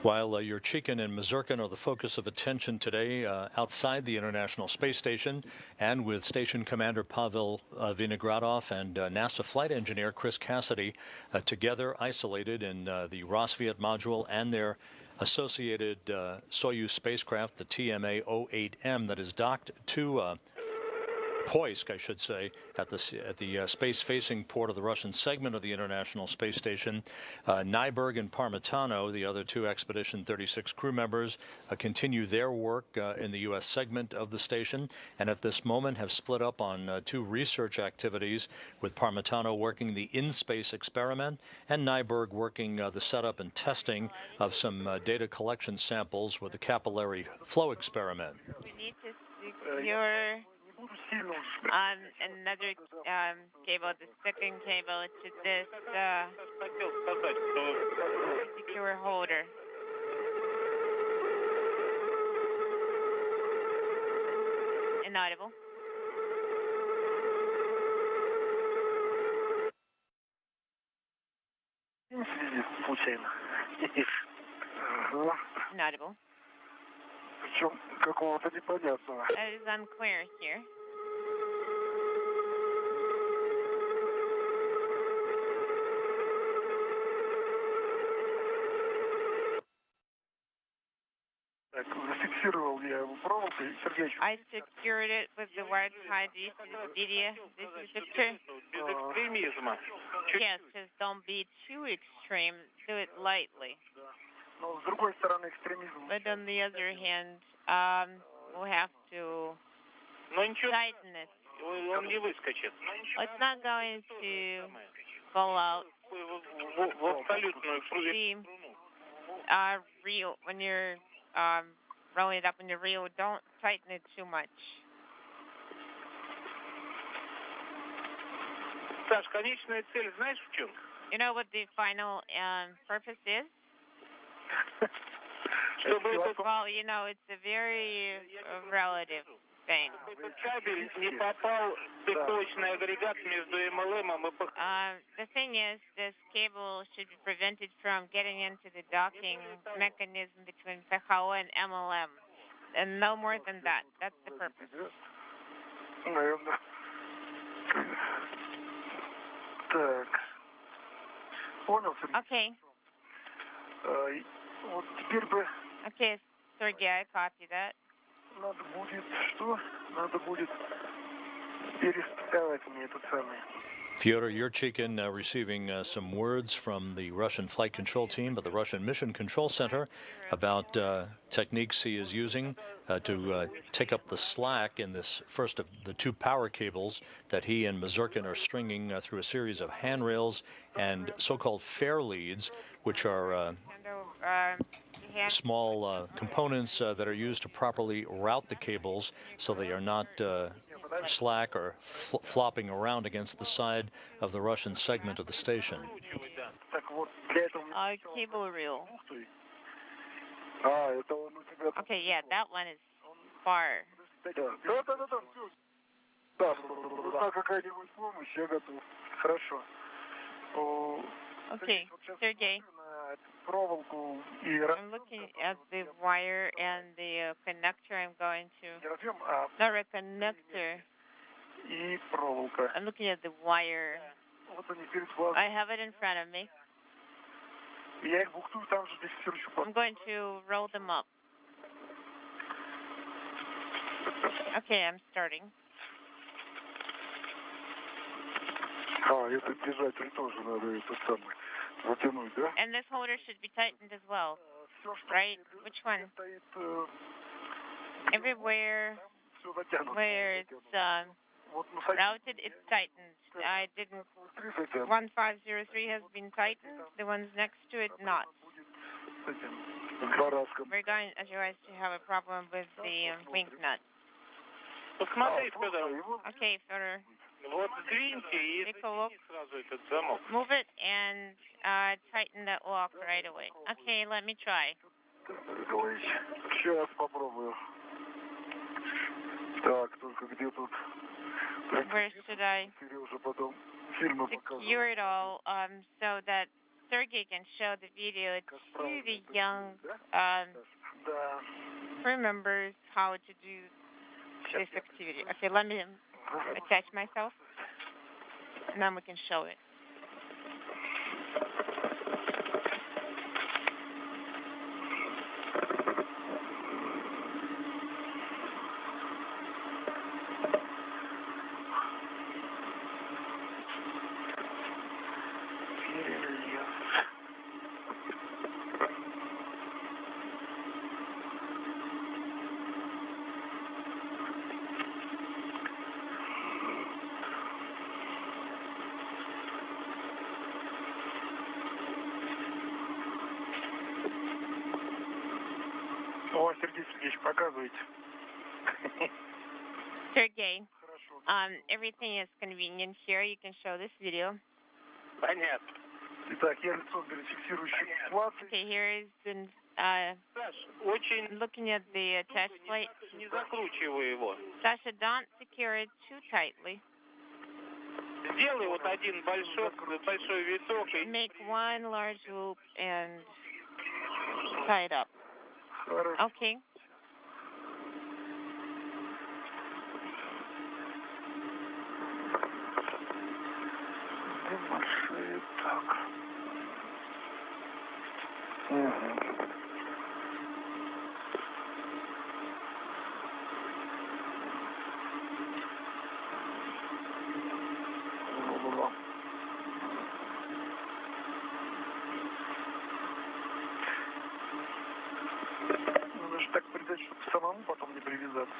While Yurchikhin and Mazurkin are the focus of attention today outside the International Space Station, and with Station Commander Pavel Vinogradov and NASA flight engineer Chris Cassidy together isolated in the Rosviet module and their associated Soyuz spacecraft, the TMA-08M, that is docked to Poisk, I should say, at the space-facing port of the Russian segment of the International Space Station. Nyberg and Parmitano, the other two Expedition 36 crew members, continue their work in the U.S. segment of the station, and at this moment have split up on two research activities, with Parmitano working the in-space experiment and Nyberg working the setup and testing of some data collection samples with the capillary flow experiment. We need to secure another cable, the second cable, to this secure holder. Inaudible. Inaudible. Причем какого-то непонятного. That is unclear here. Так, зафиксировал я его проволокой. Сергей. I secured it with the wire tied. This is video. This is the picture. Без экстремизма. Yes, just don't be too extreme. Do it lightly. Но с другой стороны экстремизм. But on the other hand, we'll have to tighten it. Он не выскочит. It's not going to fall out. В абсолютную See, reel, when you're rolling it up in the reel, don't tighten it too much. Саш, конечная цель знаешь в чем? You know what the final purpose is? Well, you know, it's a very relative thing. Этот кабель не попал в стыковочный агрегат между МЛМом и The thing is, this cable should be prevented from getting into the docking mechanism between PHO and MLM. And no more than that. That's the purpose. Наверное. Так. Понял, Сергей? Okay. Вот теперь бы Okay, Sergey, I copy that. надо будет что? Надо будет переставить мне этот самый. Fyodor Yurchikhin receiving some words from the Russian flight control team at the Russian Mission Control Center about techniques he is using to take up the slack in this first of the two power cables that he and Mazurkin are stringing through a series of handrails and so-called fair leads, which are small components that are used to properly route the cables so they are not slack or flopping around against the side of the Russian segment of the station. Cable reel. Okay, yeah, that one is far. Okay, Sergey. I'm looking at the wire and the connector. I'm going to... Not a connector. I'm looking at the wire. I have it in front of me. I'm going to roll them up. Okay, I'm starting. Этот держатель тоже надо это самое затянуть, да? And this holder should be tightened as well, right? Which one? Everywhere where it's routed, it's tightened. I didn't. 1503 has been tightened. The ones next to it, not. We're going, as you guys, to have a problem with the wing nut. Посмотри, сказал. Okay, Fyodor. Вот сдвиньте и Take a look. сразу этот замок. Move it and tighten that lock right away. Okay, let me try. Сейчас попробую. Так, только где тут? Where should I Сережа потом фильмы показывал. secure it all so that Sergey can show the video to the young crew members how to do this activity. Okay, let me attach myself, and then we can show it. Сергей Сергеевич, показывайте. Sergey, everything is convenient here. You can show this video. Понятно. Итак, я лицо верифицирующий ситуации. Okay, here is the, Саш, очень looking at the attach plate. не закручивай его. Sasha, don't secure it too tightly. Сделай вот один большой виток и Make one large loop and tie it up. Хорошо. Okay. Большие, так. Угу. Надо же так придать, чтобы самому потом не привязаться.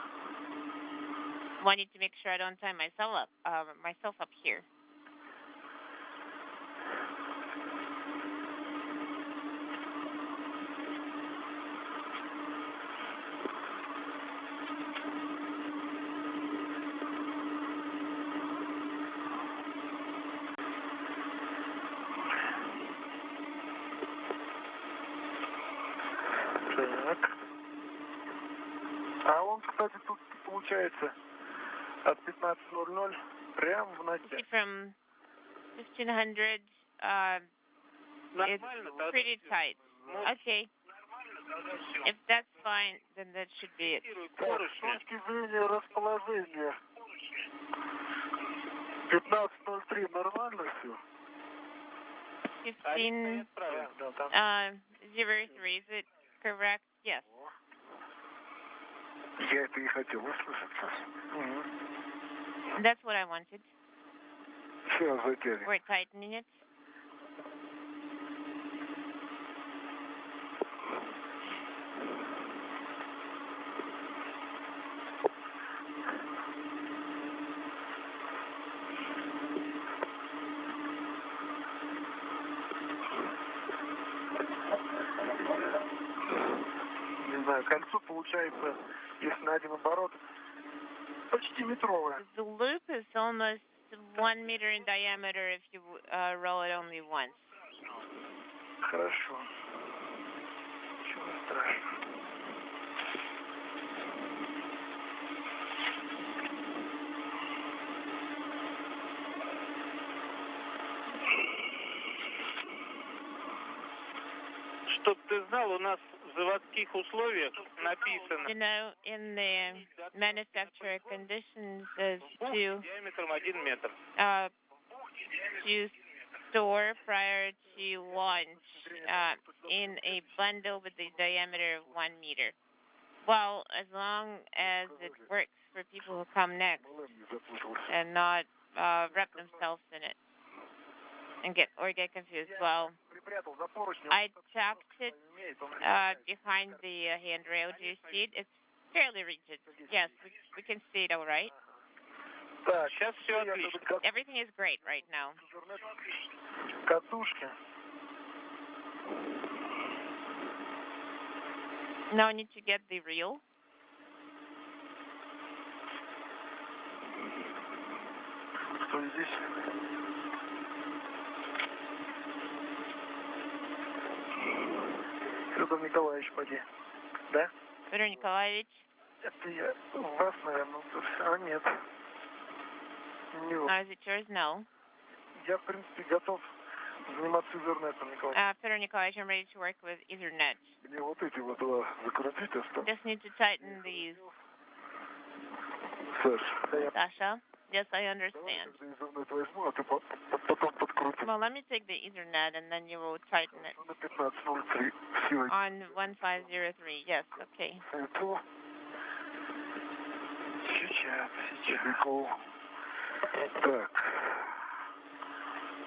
Wanted to make sure I don't tie myself up here. Так. А он, кстати, тут получается от 15:00 прямо в ноте. See, from 1500, it's нормально, pretty tight. Okay. If that's fine, then that should be it. Так, с точки зрения расположения 15:03 нормально все? 1503, is it correct? Yes. Я это и хотел услышать сейчас. That's what I wanted. Сейчас затянем. We're tightening it. Не знаю, кольцо получается, если на один оборот, почти метровое. The loop is almost 1 meter in diameter if you roll it only once. Хорошо. Ничего страшного. Чтоб ты знал, у нас в заводских условиях написано You know, in the manufacturer conditions is диаметром 1 метр. to store prior to launch in a bundle with a diameter of 1 meter. Well, as long as it works for people who come next and not wrap themselves in it and get confused. Well, I tucked it behind the handrail. Do you see it? It's fairly rigid. Yes, we can see it all right. Так, Сейчас все отлично. Everything is great right now. Катушки. Now I need to get the reel. Что здесь? Федор Николаевич, поди. Да? Федор Николаевич. Это я вас, наверное, а нет. Не вот. Is it yours? No. Я, в принципе, готов заниматься интернетом, Николай. Федор Николаевич, I'm ready to work with Ethernet. Мне вот эти вот два закрутить осталось. Just need to tighten these. Саш, Sasha? Yes, I understand. я интернет возьму, а ты потом подкрутишь. Well, let me take the Ethernet and then you will tighten it. На 15:03 сегодня. On 1503, yes, okay. Это... Сейчас. Далеко. Так.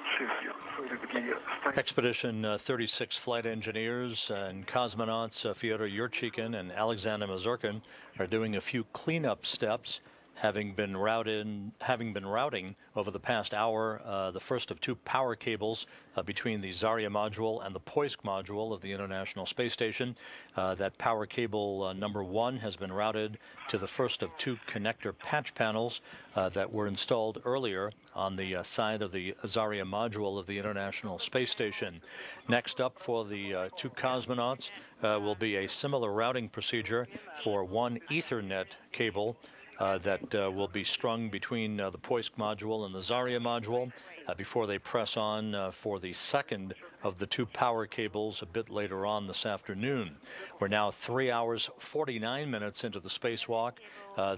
Сейчас я смотрю, где я стою. Expedition 36 flight engineers and cosmonauts Fyodor Yurchikhin and Alexander Mazurkin are doing a few cleanup steps having been routing over the past hour the first of two power cables between the Zarya module and the Poisk module of the International Space Station. That power cable number 1 has been routed to the first of two connector patch panels that were installed earlier on the side of the Zarya module of the International Space Station. Next up for the two cosmonauts will be a similar routing procedure for one Ethernet cable that will be strung between the Poisk module and the Zarya module before they press on for the second of the two power cables a bit later on this afternoon. We're now 3 hours 49 minutes into the spacewalk.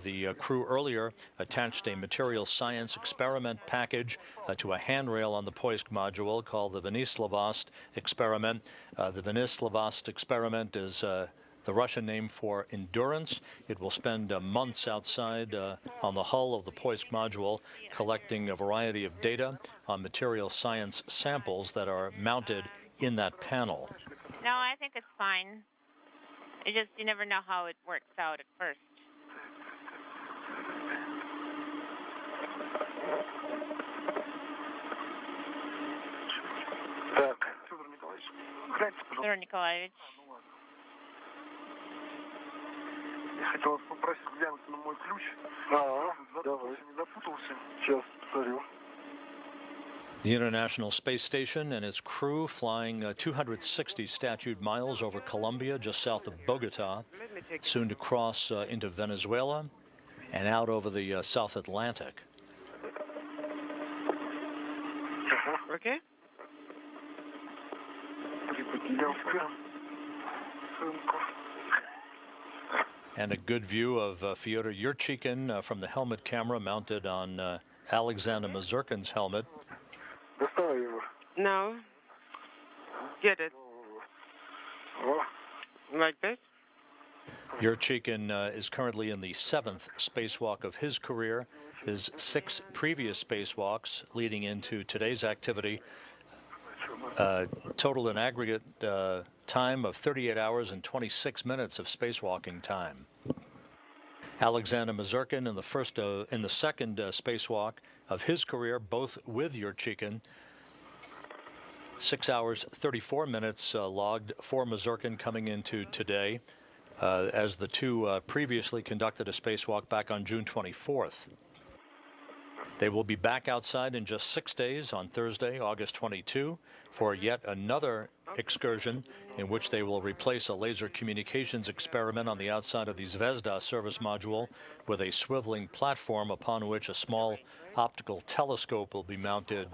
The crew earlier attached a material science experiment package to a handrail on the Poisk module called the Venislavost experiment. The Venislavost experiment is the Russian name for endurance. It will spend months outside on the hull of the Poisk module collecting a variety of data on material science samples that are mounted in that panel. No, I think it's fine. It just, you never know how it works out at first. Так. Федор Николаевич. Я хотел вас попросить глянуть на мой ключ. Давай. Не запутался. Сейчас посмотрю. The International Space Station and its crew flying 260 statute miles over Colombia, just south of Bogota, soon to cross into Venezuela and out over the South Atlantic. Okay. And a good view of Fyodor Yurchikhin from the helmet camera mounted on Alexander Mazurkin's helmet. Now, get it. Like this? Yurchikhin is currently in the 7th spacewalk of his career. His 6 previous spacewalks leading into today's activity total in aggregate time of 38 hours and 26 minutes of spacewalking time. Alexander Mazurkin in the second spacewalk of his career, both with Yurchikhin, 6 hours 34 minutes logged for Mazurkin coming into today, as the two previously conducted a spacewalk back on June 24th. They will be back outside in just 6 days on Thursday, August 22, for yet another excursion in which they will replace a laser communications experiment on the outside of the Zvezda service module with a swiveling platform upon which a small optical telescope will be mounted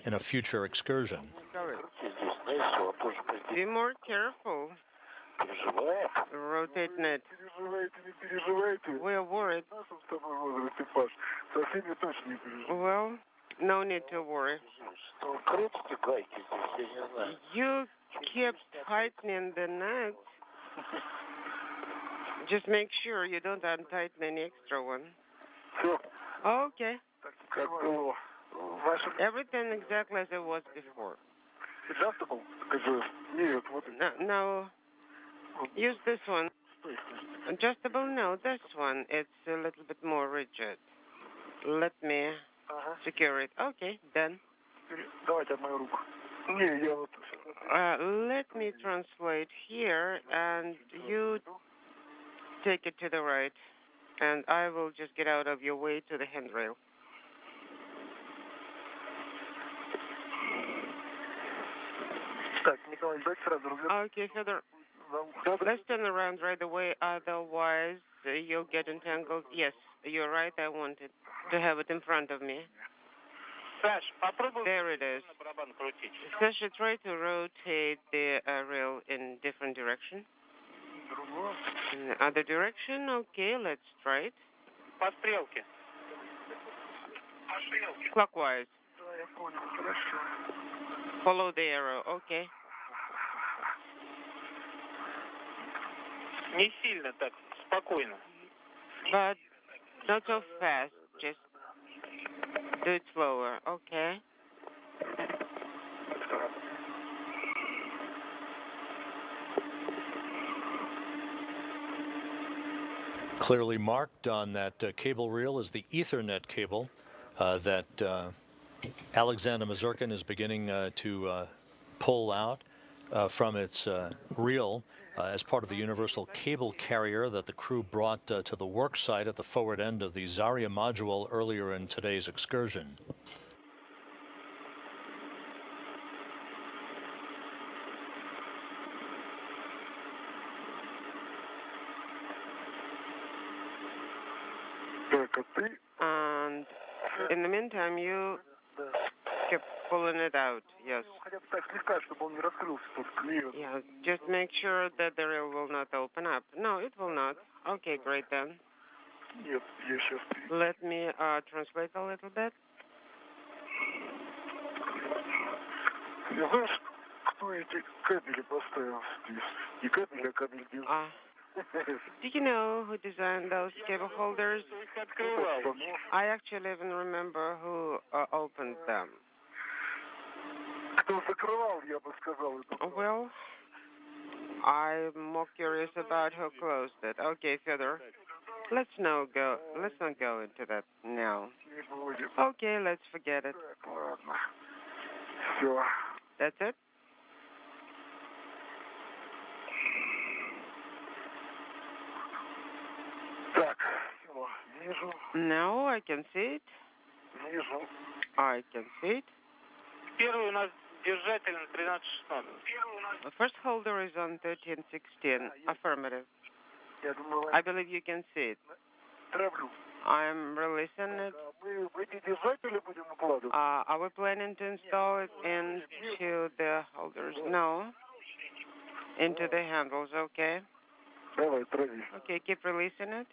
in a future excursion. Be more careful. Rotating it. We're worried. Well, no need to worry. You keep tightening the nut. Just make sure you don't untighten any extra one. Okay. Everything exactly as it was before. Adjustable? No. Use this one. Adjustable? No, this one. It's a little bit more rigid. Let me secure it. Okay, done. Let me translate here, and you take it to the right, and I will just get out of your way to the handrail. Okay, Fedor. Let's turn around right away, otherwise you'll get entangled. Yes, you're right, I wanted to have it in front of me. There it is. Sasha, try to rotate the rail in different direction. In the other direction, okay, let's try it. Clockwise. Follow the arrow, okay. Не сильно так, спокойно. But not so fast, just do it slower, okay. Clearly marked on that cable reel is the Ethernet cable that Alexander Mazurkin is beginning to pull out from its reel as part of the universal cable carrier that the crew brought to the work site at the forward end of the Zarya module earlier in today's excursion. And in the meantime, you keep pulling it out, yes. Yeah, just make sure that the reel will not open up. No, it will not. Okay, great then. Let me translate a little bit. Do you know who designed those cable holders? I actually even remember who opened them. Well, I'm more curious about who closed it. Okay, Fyodor, let's not go into that now. Okay, let's forget it. That's it? No, I can see it. I can see it. Первый у нас держатель на 1316. The first holder is on 1316. Affirmative. I believe you can see it. I'm releasing it. Are we planning to install it into the holders? No. Into the handles, okay. Okay, keep releasing it.